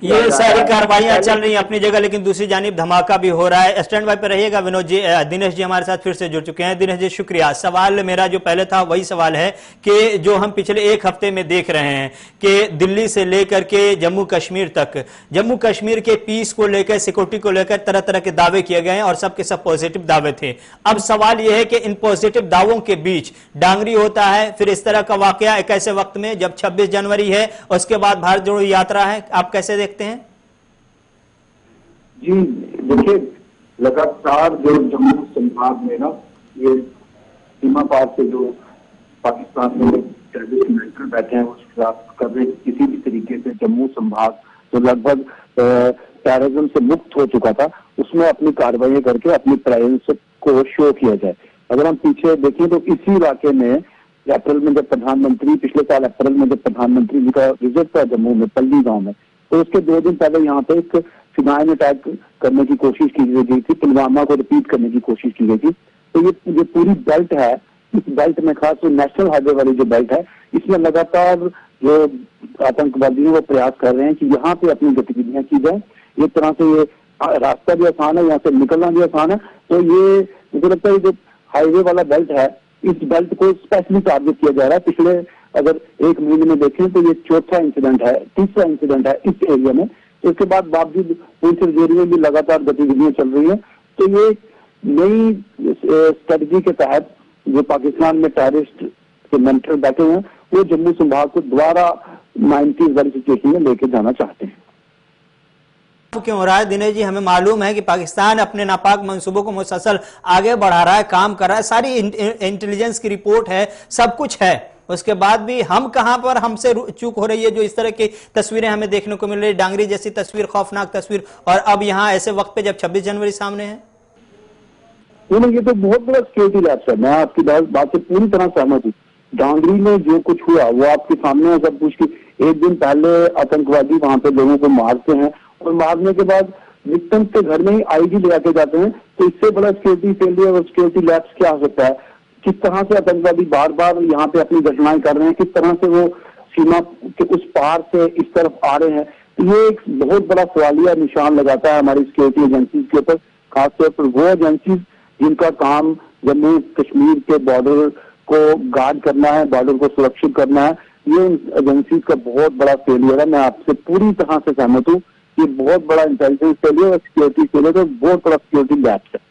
ये सारी कार्रवाइयां चल रही हैं अपनी जगह, लेकिन दूसरी जानिब धमाका भी हो रहा है। स्टैंड बाय पर रहिएगा। विनोद जी, दिनेश जी हमारे साथ फिर से जुड़ चुके हैं। दिनेश जी शुक्रिया। सवाल मेरा जो पहले था वही सवाल है कि जो हम पिछले 1 हफ्ते में देख रहे हैं कि दिल्ली से लेकर के जम्मू कश्मीर तक, जम्मू कश्मीर के पीस को लेकर, सिक्योरिटी को लेकर तरह तरह के दावे किए गए हैं और सबके सब पॉजिटिव दावे थे। अब सवाल यह है कि इन पॉजिटिव दावों के बीच डांगरी होता है, फिर इस तरह का वाकया एक ऐसे वक्त में जब 26 जनवरी है, उसके बाद भारत जोड़ो यात्रा है, आप कैसे देखते हैं? जी देखिए, लगातार जो जम्मू संभाग में ना ये सीमा पार से जो पाकिस्तान में टेररिस्ट मिलिटर बैठे हैं उसके साथ कर रहे, किसी भी तरीके से जम्मू संभाग जो लगभग टेररिज्म से मुक्त हो चुका था, उसमें अपनी कार्रवाई करके अपनी प्रेजेंस को शो किया जाए। अगर हम पीछे देखें तो इसी इलाके में अप्रैल में जब प्रधानमंत्री, पिछले साल अप्रैल में जब प्रधानमंत्री जी का विजिट था जम्मू में पल्ली गांव में, तो उसके 2 दिन पहले यहाँ पे एक फिनाइन अटैक करने की कोशिश की गई थी, पुलवामा को रिपीट करने की कोशिश की गई थी। तो ये पूरी बेल्ट है, इस बेल्ट में खास तो नेशनल हाईवे वाली जो बेल्ट है, इसमें लगातार जो आतंकवादी वो प्रयास कर रहे हैं कि यहाँ पे अपनी गतिविधियां की जाए। एक तरह से ये रास्ता भी आसान है, यहाँ से निकलना भी आसान है। तो ये मुझे लगता है जो हाईवे वाला बेल्ट है, इस बेल्ट को स्पेशली टारगेट किया जा रहा है। पिछले अगर 1 महीने में देखें तो ये 4था इंसिडेंट है, 3रा इंसिडेंट है इस एरिया में। तो इसके बाद बावजूद पुलिस रजौरी में भी लगातार गतिविधियां चल रही है। तो ये नई स्ट्रेटजी के तहत जो पाकिस्तान में टेररिस्ट के मेंटर बैठे हैं, वो जम्मू संभाग को दोबारा 90s वाली सिचुएशन में लेके जाना चाहते हैं। क्यों हो रहा है दिनेश जी? हमें मालूम है कि पाकिस्तान अपने नापाक मंसूबों को मुसलसल आगे बढ़ा रहा है, काम कर रहा है, सारी इंटेलिजेंस की रिपोर्ट है, सब कुछ है, उसके बाद भी हम कहां पर हमसे चूक हो रही है जो इस तरह की तस्वीरें हमें देखने को मिल रही है, डांगरी जैसी तस्वीर, खौफनाक तस्वीर, और अब यहां ऐसे वक्त पे जब 26 जनवरी सामने है। ये तो बहुत बड़ा सिक्योरिटी लैप्स है। मैं आपकी बात से पूरी तरह सहमत हूँ। डांगरी में जो कुछ हुआ वो आपके सामने है सब कुछ। की 1 दिन पहले आतंकवादी वहां पे लोगों को मारते हैं और मारने के बाद विक्टिम के घर में ही आईडी ले आके जाते हैं। तो इससे बड़ा सिक्योरिटी फेलियर और सिक्योरिटी लैप्स क्या हो सकता है? किस तरह से आतंकवादी बार बार यहाँ पे अपनी घटनाएं कर रहे हैं, किस तरह से वो सीमा के उस पार से इस तरफ आ रहे हैं। तो ये एक बहुत बड़ा सवालिया निशान लगाता है हमारी सिक्योरिटी एजेंसीज के ऊपर, खासतौर पर वो एजेंसीज जिनका काम जम्मू कश्मीर के बॉर्डर को गार्ड करना है, बॉर्डर को सुरक्षित करना है। ये एजेंसीज का बहुत बड़ा फेलियर है। मैं आपसे पूरी तरह से सहमत हूँ। ये बहुत बड़ा इंटेलिजेंस फेलियर और सिक्योरिटी फेलियर, बहुत बड़ा सिक्योरिटी लैप्स है।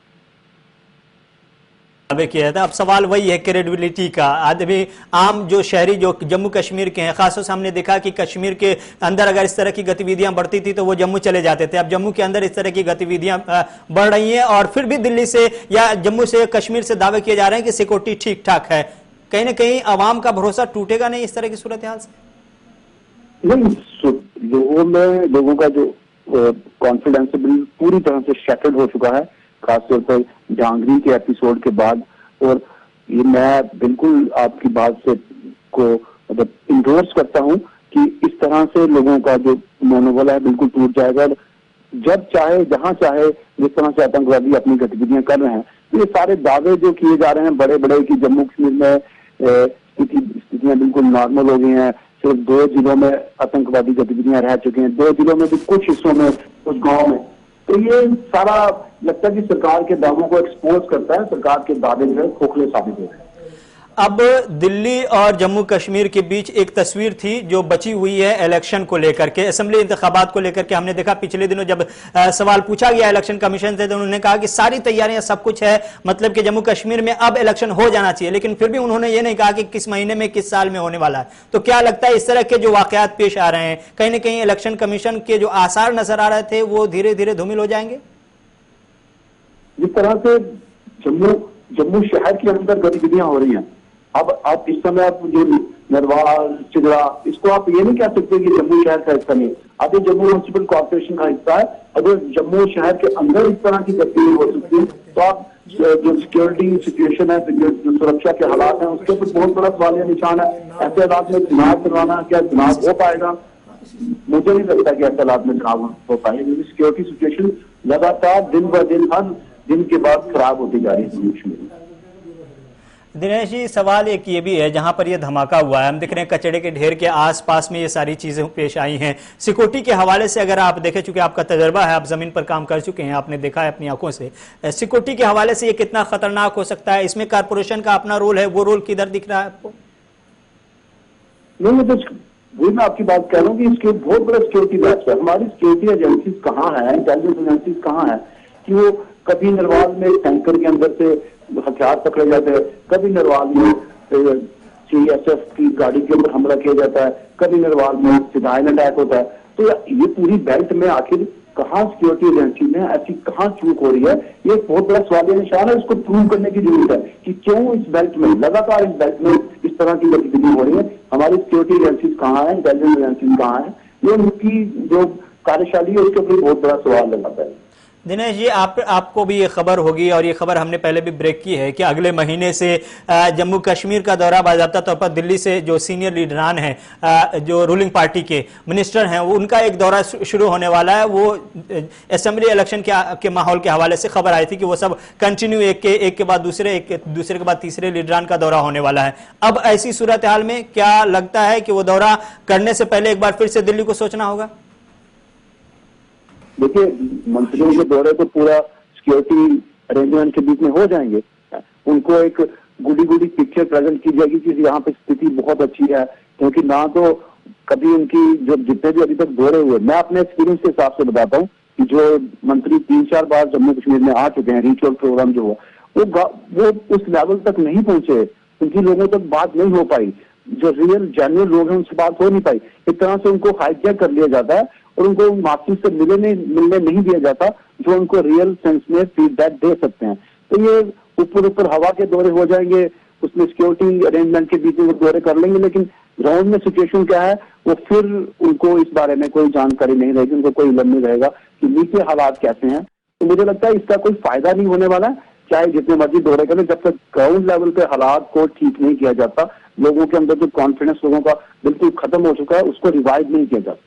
किया था। अब सवाल वही है क्रेडिबिलिटी का। आदमी आम जो शहरी जो जम्मू कश्मीर के हैं, खासतौर से हमने देखा कि कश्मीर के अंदर अगर इस तरह की गतिविधियां बढ़ती थी तो वो जम्मू चले जाते थे। अब जम्मू के अंदर इस तरह की गतिविधियां बढ़ रही हैं और फिर भी दिल्ली से या जम्मू से कश्मीर से दावे किए जा रहे हैं कि सिक्योरिटी ठीक ठाक है। कहीं ना कहीं आवाम का भरोसा टूटेगा नहीं इस तरह की सूरत हाल से? नहीं, लोगों का जो कॉन्फिडेंस पूरी तरह से शैटर्ड हो चुका है, खासतौर पर डांगरी के एपिसोड के बाद। और ये मैं बिल्कुल आपकी बात से को मतलब इंडोर्स करता हूं कि इस तरह से लोगों का जो मनोबल है बिल्कुल टूट जाएगा। जब चाहे जहां चाहे जिस तरह से आतंकवादी अपनी गतिविधियां कर रहे हैं, तो ये सारे दावे जो किए जा रहे हैं बड़े बड़े कि जम्मू कश्मीर में स्थितियां बिल्कुल नॉर्मल हो गई हैं, सिर्फ 2 जिलों में आतंकवादी गतिविधियां रह चुकी हैं, 2 जिलों में भी कुछ हिस्सों में, कुछ गाँव में। तो ये सारा लगता है कि सरकार के दावों को एक्सपोज करता है। सरकार के दावे जो है खोखले साबित हो रहे हैं। अब दिल्ली और जम्मू कश्मीर के बीच एक तस्वीर थी जो बची हुई है इलेक्शन को लेकर के, असेंबली इंतखाबात को लेकर के। हमने देखा पिछले दिनों जब सवाल पूछा गया इलेक्शन कमीशन से तो उन्होंने कहा कि सारी तैयारियां सब कुछ है, मतलब कि जम्मू कश्मीर में अब इलेक्शन हो जाना चाहिए, लेकिन फिर भी उन्होंने ये नहीं कहा कि किस महीने में किस साल में होने वाला है। तो क्या लगता है इस तरह के जो वाकयात पेश आ रहे हैं, कहीं ना कहीं इलेक्शन कमीशन के जो आसार नजर आ रहे थे वो धीरे धीरे धूमिल हो जाएंगे? ये तरह से जम्मू शहर के अंदर गतिविधियां हो रही हैं। अब इस समय आप जो नरवाल चिगड़ा, इसको आप ये नहीं कह सकते कि जम्मू शहर का हिस्सा नहीं। अब ये जम्मू म्युनिसिपल कॉर्पोरेशन का हिस्सा है। अगर जम्मू शहर के अंदर इस तरह की गतिविधि हो सकती है तो आप जो सिक्योरिटी सिचुएशन है, जो सुरक्षा के हालात हैं, उसके ऊपर बहुत बड़ा सवालिया निशान है। ऐसे हालात में चुनाव करवाना, क्या चुनाव हो पाएगा? मुझे नहीं लगता कि ऐसे हालात में चुनाव हो पाएगा, क्योंकि सिक्योरिटी सिचुएशन लगातार दिन ब दिन, हर दिन के बाद खराब होती जा रही है जम्मू कश्मीर में। दिनेश जी, सवाल एक ये भी है, जहां पर ये धमाका हुआ है, हम देख रहे हैं कचड़े के ढेर के आसपास में ये सारी चीजें पेश आई हैं। सिक्योरिटी के हवाले से अगर आप देखें, चूंकि आपका तजर्बा है, आप जमीन पर काम कर चुके हैं, आपने देखा है अपनी आंखों से, सिक्योरिटी के हवाले से ये कितना खतरनाक हो सकता है? इसमें कारपोरेशन का अपना रोल है, वो रोल किधर दिख रहा है आपको? नहीं, तो वही मैं आपकी बात कह रहा हूँ कि इसके बहुत बड़ा सिक्योरिटी गैप है। हमारी सिक्योरिटी एजेंसीज कहाँ है, इंटेलिजेंस एजेंसीज कहाँ है कि वो कभी नरवाल में टैंकर के अंदर से हथियार पकड़े जाते हैं, कभी नरवाल में CSF की गाड़ी के ऊपर हमला किया जाता है, कभी नरवाल में सिधाइन अटैक होता है। तो ये पूरी बेल्ट में आखिर कहाँ सिक्योरिटी एजेंसी में ऐसी कहाँ चूक हो रही है? ये एक बहुत बड़ा सवालिया निशान है। इसको प्रूव करने की जरूरत है कि क्यों इस बेल्ट में लगातार इस बेल्ट में इस तरह की गतिविधि हो रही है। हमारी सिक्योरिटी एजेंसीज कहाँ है, इंटेलिजेंस एजेंसीज कहाँ है? ये उनकी जो कार्यशैली है उसके ऊपर बहुत बड़ा सवाल लगाता है। दिनेश जी, आपको भी ये खबर होगी, और ये खबर हमने पहले भी ब्रेक की है, कि अगले महीने से जम्मू कश्मीर का दौरा बाज़ाब्ता तौर पर दिल्ली से जो सीनियर लीडरान हैं, जो रूलिंग पार्टी के मिनिस्टर हैं, उनका एक दौरा शुरू होने वाला है। वो असेंबली इलेक्शन के माहौल के हवाले से खबर आई थी कि वो सब कंटिन्यू एक के बाद दूसरे, एक दूसरे के बाद तीसरे लीडरान का दौरा होने वाला है। अब ऐसी सूरत हाल में क्या लगता है कि वो दौरा करने से पहले एक बार फिर से दिल्ली को सोचना होगा? देखिए, मंत्रियों के दौरे तो पूरा सिक्योरिटी अरेंजमेंट के बीच में हो जाएंगे। उनको एक गुडी पिक्चर प्रेजेंट की जाएगी कि यहाँ पे स्थिति बहुत अच्छी है, क्योंकि ना तो कभी उनकी जो जितने भी अभी तक दौरे हुए, मैं अपने एक्सपीरियंस के हिसाब से बताता हूँ कि जो मंत्री 3-4 बार जम्मू कश्मीर में आ चुके हैं, रिचुअल प्रोग्राम जो हुआ वो उस लेवल तक नहीं पहुंचे, उनकी लोगों तक बात नहीं हो पाई, जो रियल जेन्युइन लोग हैं उनसे बात हो नहीं पाई। एक तरह से उनको हाईजैक कर लिया जाता है और उनको माफी से मिलने नहीं दिया जाता जो उनको रियल सेंस में फीडबैक दे सकते हैं। तो ये ऊपर हवा के दौरे हो जाएंगे, उसमें सिक्योरिटी अरेंजमेंट के बीच में वो दौरे कर लेंगे, लेकिन ग्राउंड में सिचुएशन क्या है वो फिर उनको इस बारे में कोई जानकारी नहीं रहेगी, उनको कोई इल्म नहीं रहेगा कि नीचे हालात कैसे हैं। तो मुझे लगता है इसका कोई फायदा नहीं होने वाला है, चाहे जितने मर्जी दौरे करें, जब तक ग्राउंड लेवल पे हालात को ठीक नहीं किया जाता, लोगों के अंदर जो कॉन्फिडेंस लोगों का बिल्कुल खत्म हो चुका है, उसको रिवाइव नहीं किया जाता।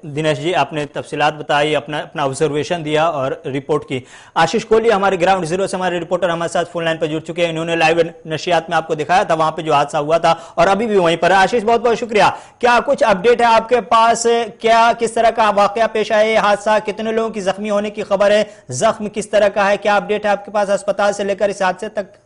दिनेश जी, आपने तफसीलात बताई, अपना ऑब्जर्वेशन दिया और रिपोर्ट की। आशीष कोहली हमारे ग्राउंड जीरो से हमारे रिपोर्टर हमारे साथ फोन लाइन पर जुड़ चुके हैं। इन्होंने लाइव नशियात में आपको दिखाया था वहां पे जो हादसा हुआ था, और अभी भी वहीं पर है। आशीष, बहुत बहुत शुक्रिया। क्या कुछ अपडेट है आपके पास? क्या किस तरह का वाकया पेश आया, ये हादसा, कितने लोगों की जख्मी होने की खबर है, जख्म किस तरह का है, क्या अपडेट है आपके पास अस्पताल से लेकर इस हादसे तक?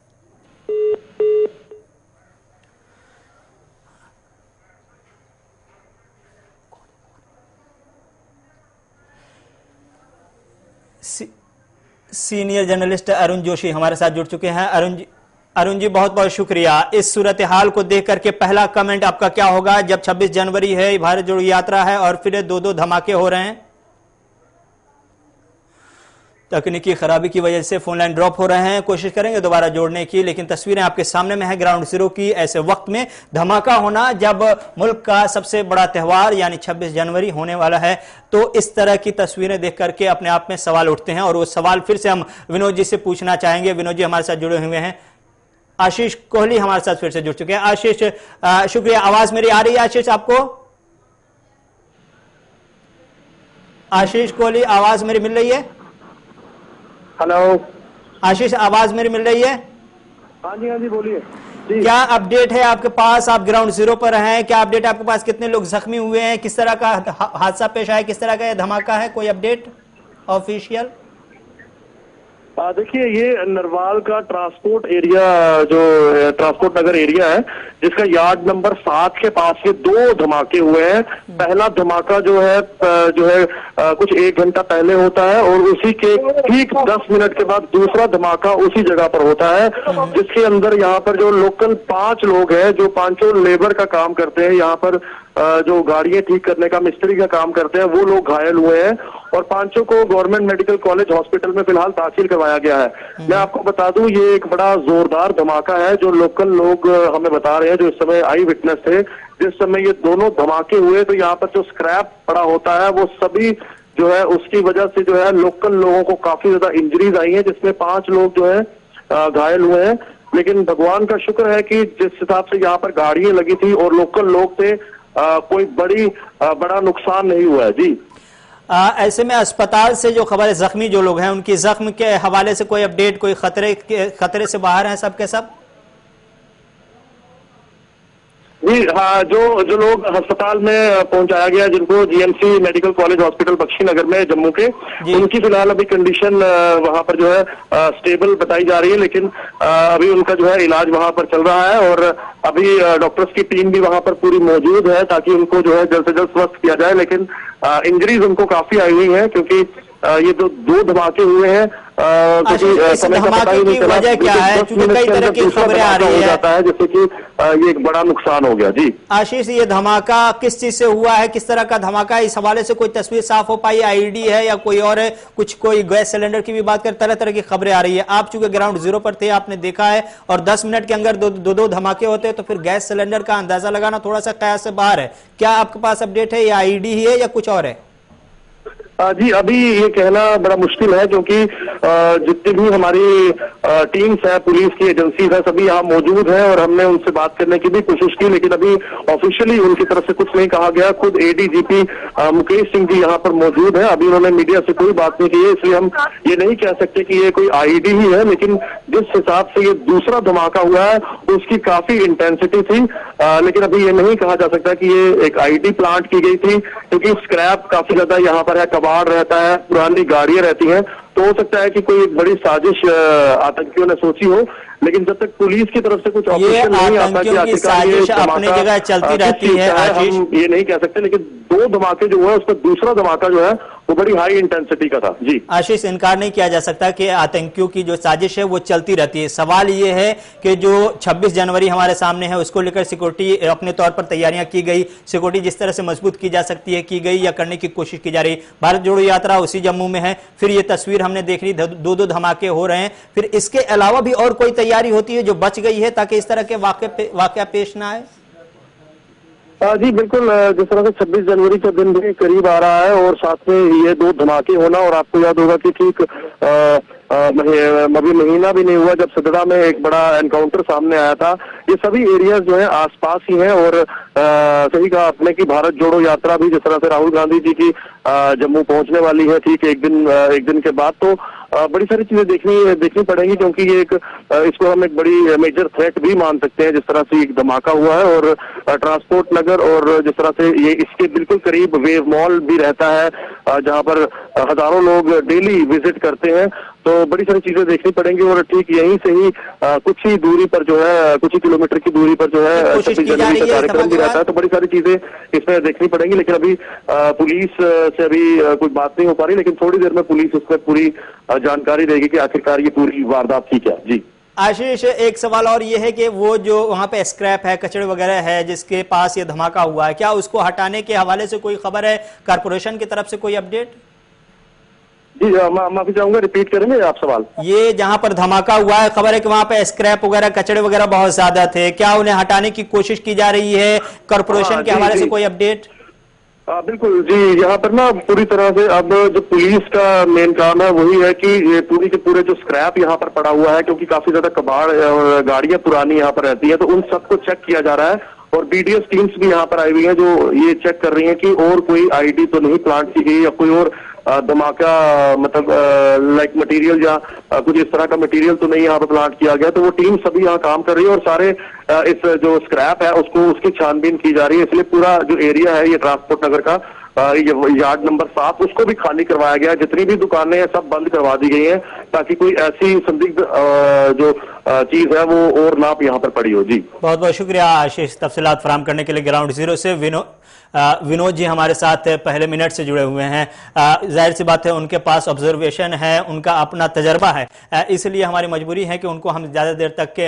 सीनियर जर्नलिस्ट अरुण जोशी हमारे साथ जुड़ चुके हैं। अरुण जी, बहुत बहुत शुक्रिया। इस सूरत हाल को देख करके पहला कमेंट आपका क्या होगा, जब 26 जनवरी है, भारत जोड़ो यात्रा है, और फिर 2-2 धमाके हो रहे हैं? तकनीकी खराबी की वजह से फोन लाइन ड्रॉप हो रहे हैं, कोशिश करेंगे दोबारा जोड़ने की, लेकिन तस्वीरें आपके सामने में है ग्राउंड जीरो की। ऐसे वक्त में धमाका होना, जब मुल्क का सबसे बड़ा त्यौहार यानी 26 जनवरी होने वाला है, तो इस तरह की तस्वीरें देख करके अपने आप में सवाल उठते हैं, और वो सवाल फिर से हम विनोद जी से पूछना चाहेंगे। विनोद जी हमारे साथ जुड़े हुए हैं। आशीष कोहली हमारे साथ फिर से जुड़ चुके हैं। आशीष, शुक्रिया। आवाज मेरी आ रही है आशीष आपको? आशीष कोहली, आवाज मेरी मिल रही है? हेलो आशीष, आवाज मेरी मिल रही है? हाँ जी बोलिए। क्या अपडेट है आपके पास? आप ग्राउंड जीरो पर हैं, क्या अपडेट है आपके पास? कितने लोग जख्मी हुए हैं, किस तरह का हादसा पेश आया, किस तरह का यह धमाका है? कोई अपडेट ऑफिशियल? देखिए, ये नरवाल का ट्रांसपोर्ट एरिया, जो ट्रांसपोर्ट नगर एरिया है, जिसका यार्ड नंबर 7 के पास ये 2 धमाके हुए हैं। पहला धमाका जो है कुछ 1 घंटा पहले होता है, और उसी के ठीक 10 मिनट के बाद दूसरा धमाका उसी जगह पर होता है, जिसके अंदर यहाँ पर जो लोकल 5 लोग हैं, जो 5 लेबर का काम करते हैं, यहाँ पर जो गाड़ियां ठीक करने का, मिस्त्री का काम करते हैं, वो लोग घायल हुए हैं और पांचों को गवर्नमेंट मेडिकल कॉलेज हॉस्पिटल में फिलहाल दाखिल करवाया गया है। मैं आपको बता दूं, ये एक बड़ा जोरदार धमाका है जो लोकल लोग हमें बता रहे हैं, जो इस समय आई विटनेस थे। जिस समय ये दोनों धमाके हुए तो यहाँ पर जो स्क्रैप पड़ा होता है वो सभी जो है उसकी वजह से जो है लोकल लोगों को काफी ज्यादा इंजरीज आई है, जिसमें 5 लोग जो है घायल हुए हैं। लेकिन भगवान का शुक्र है कि जिस हिसाब से यहाँ पर गाड़ियां लगी थी और लोकल लोग थे, कोई बड़ा नुकसान नहीं हुआ है। जी ऐसे में अस्पताल से जो खबर है, जख्मी जो लोग हैं उनकी जख्म के हवाले से कोई अपडेट, कोई खतरे से बाहर हैं सब के सब? जी हाँ, जो लोग अस्पताल में पहुंचाया गया, जिनको GMC medical college hospital Bakshi Nagar में जम्मू के, उनकी फिलहाल अभी कंडीशन वहां पर जो है स्टेबल बताई जा रही है। लेकिन अभी उनका जो है इलाज वहां पर चल रहा है और अभी डॉक्टर्स की टीम भी वहां पर पूरी मौजूद है ताकि उनको जो है जल्द से जल्द स्वस्थ किया जाए। लेकिन इंजरीज उनको काफी आई हुई है क्योंकि ये जो 2 धमाके हुए हैं, इस धमाके की वजह क्या है? क्योंकि कई तरह की खबरें आ रही है जिससे कि ये एक बड़ा नुकसान हो गया। जी आशीष, ये धमाका किस चीज से हुआ है, किस तरह का धमाका है, इस हवाले से कोई तस्वीर साफ हो पाई? आईडी है या कोई और है? कोई गैस सिलेंडर की भी बात कर, तरह तरह की खबरें आ रही है। आप चूंकि ग्राउंड जीरो पर थे, आपने देखा है, और 10 मिनट के अंदर दो धमाके होते हैं तो फिर गैस सिलेंडर का अंदाजा लगाना थोड़ा सा कयास से बाहर है। क्या आपके पास अपडेट है, या आईडी ही है या कुछ और है? जी अभी ये कहना बड़ा मुश्किल है क्योंकि जितनी भी हमारी टीम्स है, पुलिस की एजेंसीज है, सभी यहाँ मौजूद हैं और हमने उनसे बात करने की भी कोशिश की, लेकिन अभी ऑफिशियली उनकी तरफ से कुछ नहीं कहा गया। खुद एडीजीपी मुकेश सिंह जी यहाँ पर मौजूद हैं, अभी उन्होंने मीडिया से कोई बात नहीं की है, इसलिए हम ये नहीं कह सकते कि ये कोई आईडी ही है। लेकिन जिस हिसाब से ये दूसरा धमाका हुआ है उसकी काफी इंटेंसिटी थी, लेकिन अभी ये नहीं कहा जा सकता कि ये एक आईडी प्लांट की गई थी क्योंकि स्क्रैप काफी ज्यादा यहाँ पर है, कबाड़ रहता है, पुरानी गाड़ियां रहती हैं, तो हो सकता है कि कोई बड़ी साजिश आतंकियों ने सोची हो। लेकिन जब तक पुलिस की तरफ से कुछ ऑपरेशन नहीं आता कि आखिरकार ये अपनी जगह चलती रहती है, हम ये नहीं कह सकते। लेकिन 2 धमाके जो हुए उसका दूसरा धमाका जो है वो बड़ी हाई इंटेंसिटी का था। जी आशीष, इनकार नहीं किया जा सकता कि आतंकियों की जो साजिश है वो चलती रहती है। सवाल ये है कि जो 26 जनवरी हमारे सामने है उसको लेकर सिक्योरिटी अपने तौर पर तैयारियां की गई, सिक्योरिटी जिस तरह से मजबूत की जा सकती है की गई या करने की कोशिश की जा रही। भारत जोड़ो यात्रा उसी जम्मू में है, फिर ये तस्वीर हमने देख ली, 2 धमाके हो रहे हैं, फिर इसके अलावा भी और कोई तैयारी होती है जो बच गई है ताकि इस तरह के वाकया पेश ना आए? जी बिल्कुल, जिस तरह से 26 जनवरी का दिन भी करीब आ रहा है और साथ में ये 2 धमाके होना, और आपको याद होगा कि ठीक अभी महीना भी नहीं हुआ जब सदरा में एक बड़ा एनकाउंटर सामने आया था। ये सभी एरियाज जो है आसपास ही हैं और सही कहा आपने कि भारत जोड़ो यात्रा भी जिस तरह से राहुल गांधी जी की जम्मू पहुंचने वाली है ठीक एक दिन के बाद, तो बड़ी सारी चीजें देखनी पड़ेंगी क्योंकि ये इसको हम एक बड़ी मेजर थ्रेट भी मान सकते हैं। जिस तरह से एक धमाका हुआ है और ट्रांसपोर्ट नगर और जिस तरह से ये इसके बिल्कुल करीब वेव मॉल भी रहता है जहां पर हजारों लोग डेली विजिट करते हैं, तो बड़ी सारी चीजें देखनी पड़ेंगी। और ठीक यहीं से ही कुछ ही दूरी पर जो है, कुछ ही किलोमीटर की दूरी पर जो है 26 जनवरी का कार्यक्रम भी रहता है, तो बड़ी सारी चीजें इसमें देखनी पड़ेंगी। लेकिन अभी पुलिस से अभी कोई बात नहीं हो पा रही, लेकिन थोड़ी देर में पुलिस उसमें पूरी जानकारी देगी कि आखिरकार ये पूरी वारदात थी क्या। जी आशीष, एक सवाल और ये है कि वो जो वहां पे स्क्रैप है, कचड़े वगैरह है जिसके पास ये धमाका हुआ है, क्या उसको हटाने के हवाले से कोई खबर है? कारपोरेशन की तरफ से कोई अपडेट? जी माफी चाहूंगा, रिपीट करेंगे आप सवाल? ये जहां पर धमाका हुआ है, खबर है कि वहां पे स्क्रैप वगैरह, कचड़े वगैरह बहुत ज्यादा थे, क्या उन्हें हटाने की कोशिश की जा रही है? कारपोरेशन के हवाले से कोई अपडेट? बिल्कुल जी, यहाँ पर ना पूरी तरह से अब जो पुलिस का मेन काम है वही है कि ये पूरी के पूरे जो स्क्रैप यहाँ पर पड़ा हुआ है, क्योंकि काफी ज्यादा कबाड़ और गाड़ियां पुरानी यहाँ पर रहती है, तो उन सबको चेक किया जा रहा है। और बीडीएस टीम्स भी यहाँ पर आई हुई है जो ये चेक कर रही है कि और कोई आईडी तो नहीं प्लांट की गई या कोई और धमाका मतलब लाइक मटेरियल या कुछ इस तरह का मटेरियल तो नहीं यहाँ पर प्लांट किया गया। तो वो टीम सभी यहाँ काम कर रही है और सारे इस जो स्क्रैप है उसको उसकी छानबीन की जा रही है। इसलिए पूरा जो एरिया है ये ट्रांसपोर्ट नगर का यार्ड नंबर 7 उसको भी खाली करवाया गया है। जितनी भी दुकानें हैं सब बंद करवा दी गई हैं ताकि कोई ऐसी संदिग्ध जो चीज है वो और ना यहाँ पर पड़ी हो। जी बहुत बहुत शुक्रिया आशीष, तफसीलात फराहम करने के लिए। ग्राउंड जीरो से विनोद जी हमारे साथ पहले मिनट से जुड़े हुए हैं। जाहिर सी बात है उनके पास ऑब्जर्वेशन है, उनका अपना तजर्बा है, इसलिए हमारी मजबूरी है कि उनको हम ज्यादा देर तक के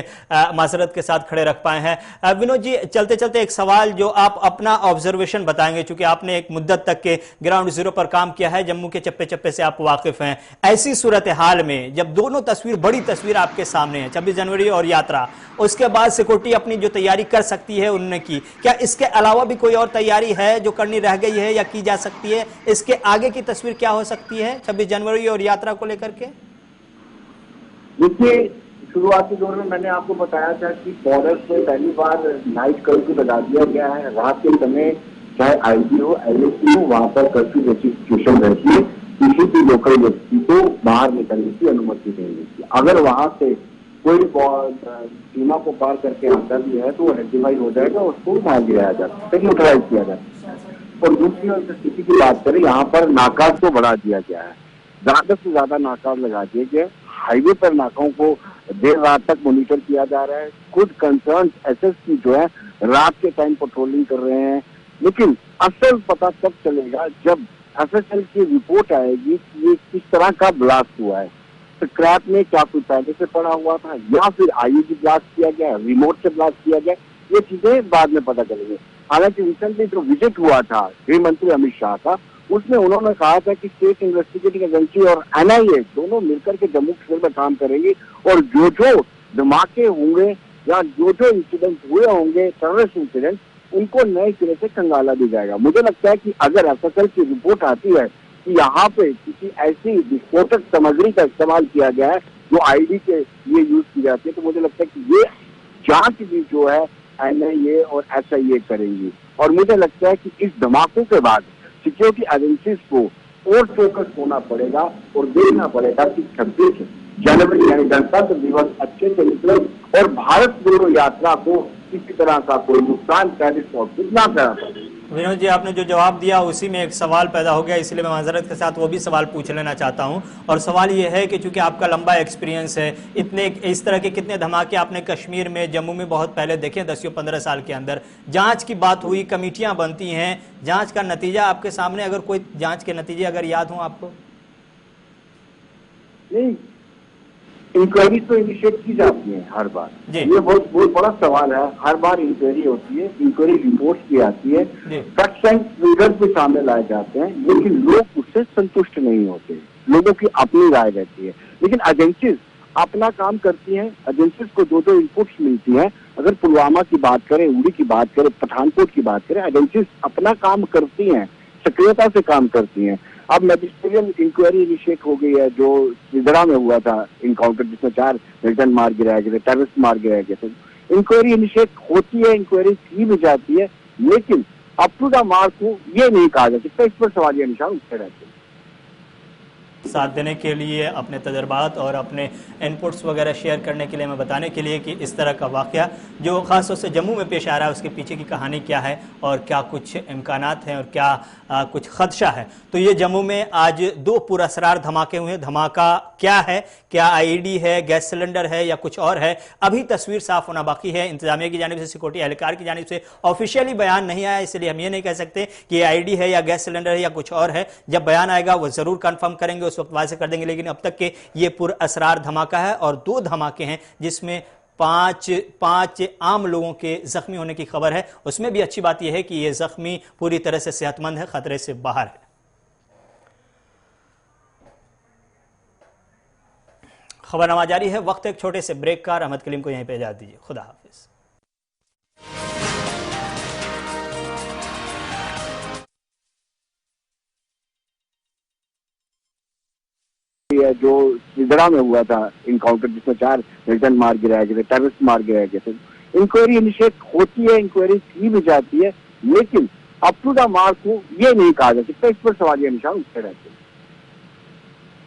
मासरत के साथ खड़े रख पाए हैं। विनोद जी, चलते चलते एक सवाल जो आप अपना ऑब्जर्वेशन बताएंगे, चूंकि आपने एक मुद्दत तक के ग्राउंड जीरो पर काम किया है, जम्मू के चप्पे चप्पे से आप वाकिफ हैं। ऐसी सूरत हाल में जब दोनों तस्वीर, बड़ी तस्वीर आपके सामने है, 26 जनवरी और यात्रा, उसके बाद सिक्योरिटी अपनी जो तैयारी कर सकती है उन्होंने की, क्या इसके अलावा भी कोई और तैयारी है जो करनी रह गई है या की जा सकती है? इसके आगे की तस्वीर क्या हो सकती है 26 जनवरी और यात्रा को लेकर के? देखिए, शुरुआती दौर में मैंने आपको बताया था कि बॉर्डर पे पहली बार नाइट कर्फ्यू लगा दिया गया है। रात के समय चाहे आईजी हो, एलएसी हो, वहां पर कर्फ्यू जैसी सिचुएशन रहती है। किसी भी लोकल व्यक्ति को बाहर निकलने की अनुमति नहीं मिलती। अगर वहां से कोई सीमा को पार करके आता भी है तो वो आइडेंटिफाई हो जाएगा, उसको मार गिराया जाता है, न्यूट्रलाइज किया जाता है। और दूसरी ओर स्थिति की बात करें, यहाँ पर नाकाज को बढ़ा दिया गया है, ज्यादा से ज्यादा नाकाज लगा दिए गए। हाईवे पर नाकाओं को देर रात तक मॉनिटर किया जा रहा है। खुद कंसर्न एसएसपी जो है रात के टाइम पेट्रोलिंग कर रहे हैं। लेकिन असल पता तब चलेगा जब एफएसएल की रिपोर्ट आएगी कि ये किस तरह का ब्लास्ट हुआ है। स्क्रैप में क्या कोई पहले से पड़ा हुआ था या फिर आईईडी ब्लास्ट किया गया, रिमोट से ब्लास्ट किया गया, ये चीजें बाद में पता चलेंगी। हालांकि रिसेंटली जो विजिट हुआ था गृह मंत्री अमित शाह का, उसमें उन्होंने कहा था कि स्टेट इन्वेस्टिगेटिंग एजेंसी और एनआईए दोनों मिलकर के जम्मू कश्मीर में काम करेंगी और जो जो धमाके होंगे या जो जो इंसिडेंट हुए होंगे, टेररिस्ट इंसिडेंट, उनको नए सिरे से खंगाला दी जाएगा। मुझे लगता है कि अगर एफएसएल की रिपोर्ट आती है कि यहाँ पे किसी ऐसी विस्फोटक सामग्री का इस्तेमाल किया गया है जो आईडी के लिए यूज की जाती है, तो मुझे लगता है कि ये जांच भी जो है एनआईए और एसआईए करेंगी। और मुझे लगता है कि इस धमाकों के बाद सिक्योरिटी एजेंसीज को और फोकस होना पड़ेगा और देखना पड़ेगा कि 26 जनवरी यानी गणतंत्र दिवस अच्छे से निकले और भारत जोड़ो यात्रा को किसी तरह का कोई नुकसान टेररिस्ट और कितना करा। विनोद जी, आपने जो जवाब दिया उसी में एक सवाल पैदा हो गया, इसलिए मैं माजरत के साथ वो भी सवाल पूछ लेना चाहता हूं। और सवाल ये है कि चूंकि आपका लंबा एक्सपीरियंस है, इतने इस तरह के कितने धमाके आपने कश्मीर में, जम्मू में बहुत पहले देखे, 10-15 साल के अंदर। जांच की बात हुई, कमेटियां बनती हैं, जांच का नतीजा आपके सामने, अगर कोई जांच के नतीजे अगर याद हो आपको? नहीं, इंक्वायरी तो इनिशिएट की जाती है हर बार। ये बहुत बड़ा सवाल है। हर बार इंक्वायरी होती है, इंक्वायरी रिपोर्ट भी आती है, फैक्ट्स एंड फिगर्स भी सामने लाए जाते हैं, लेकिन लोग उससे संतुष्ट नहीं होते। लोगों की अपनी राय रहती है। लेकिन एजेंसीज अपना काम करती हैं। एजेंसीज को जो जो इनपुट्स मिलती हैं, अगर पुलवामा की बात करें, उड़ी की बात करें, पठानकोट की बात करें, एजेंसीज अपना काम करती हैं, सक्रियता से काम करती हैं। अब मैजिस्ट्रियल इंक्वायरी इनिशिएट हो गई है, जो सिदड़ा में हुआ था इनकाउंटर, जिसमें 4 मिलिटेंट मार गिराए गए थे, टेररिस्ट मार गिराए गए थे। इंक्वायरी इनिशिएट होती है, इंक्वायरी की भी जाती है, लेकिन अप टू द मार्क को ये नहीं कहा जा सकता। इस पर सवालिया निशान उठते रहते हैं। साथ देने के लिए, अपने तजर्बात और अपने इनपुट्स वगैरह शेयर करने के लिए, मैं बताने के लिए कि इस तरह का वाक़या जो ख़ास तौर से जम्मू में पेश आ रहा है, उसके पीछे की कहानी क्या है और क्या कुछ इम्कानात हैं और क्या कुछ खदशा है। तो ये जम्मू में आज 2 पुरअसरार धमाके हुए। धमाका क्या है, क्या आईईडी है, गैस सिलेंडर है या कुछ और है, अभी तस्वीर साफ होना बाकी है। इंतजामिया की जानिब से, सिक्योरिटी एहलकार की जानिब से ऑफिशियली बयान नहीं आया, इसलिए हम ये नहीं कह सकते कि आईईडी है या गैस सिलेंडर है या कुछ और है। जब बयान आएगा वो जरूर कंफर्म करेंगे, उस वक्त वाज़ेह कर देंगे। लेकिन अब तक के ये पुरअसरार धमाका है और 2 धमाके हैं जिसमें 5 आम लोगों के जख्मी होने की खबर है। उसमें भी अच्छी बात यह है कि ये जख्मी पूरी तरह से सेहतमंद है, खतरे से बाहर है। खबरनामा जारी है, वक्त एक छोटे से ब्रेक का। रहमत कलीम को यहीं पे इजाजत दीजिए। खुदा हाफिज। जो सिदड़ा में हुआ था इनकाउंटर, जिसमें 4 मिलिटेंट मार गिराए गए थे, टेररिस्ट मार गिराए गए थे। इंक्वायरी इनिशिएट होती है, इंक्वायरी की भी जाती है, लेकिन अप टू द मार्क को ये नहीं कहा जा सकता। इस पर सवालिया निशान उठते रहते हैं।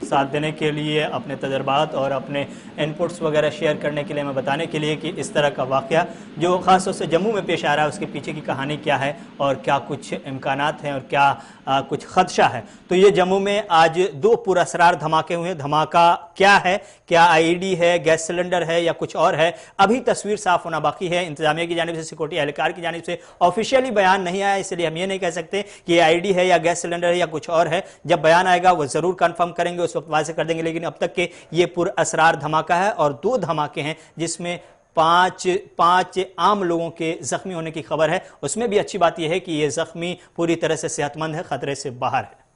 साथ देने के लिए, अपने तजर्बात और अपने इनपुट्स वगैरह शेयर करने के लिए, मैं बताने के लिए कि इस तरह का वाक़या जो ख़ास तौर से जम्मू में पेश आ रहा है उसके पीछे की कहानी क्या है और क्या कुछ इम्कानात हैं और क्या कुछ खदशा है। तो ये जम्मू में आज 2 पुरअसरार धमाके हुए। धमाका क्या है, क्या आईडी है, गैस सिलेंडर है या कुछ और है, अभी तस्वीर साफ होना बाकी है। इंतजामिया की जानिब से, सिक्योरिटी एहलकार की जानिब से ऑफिशियली बयान नहीं आया, इसलिए हम ये नहीं कह सकते कि ये आईडी है या गैस सिलेंडर है या कुछ और है। जब बयान आएगा वो जरूर कंफर्म करेंगे, उस वक्त वाज़ेह कर देंगे। लेकिन अब तक के ये पुरअसरार धमाका है और 2 धमाके हैं जिसमें पांच आम लोगों के जख्मी होने की खबर है। उसमें भी अच्छी बात यह है कि यह जख्मी पूरी तरह से सेहतमंद है, खतरे से बाहर है।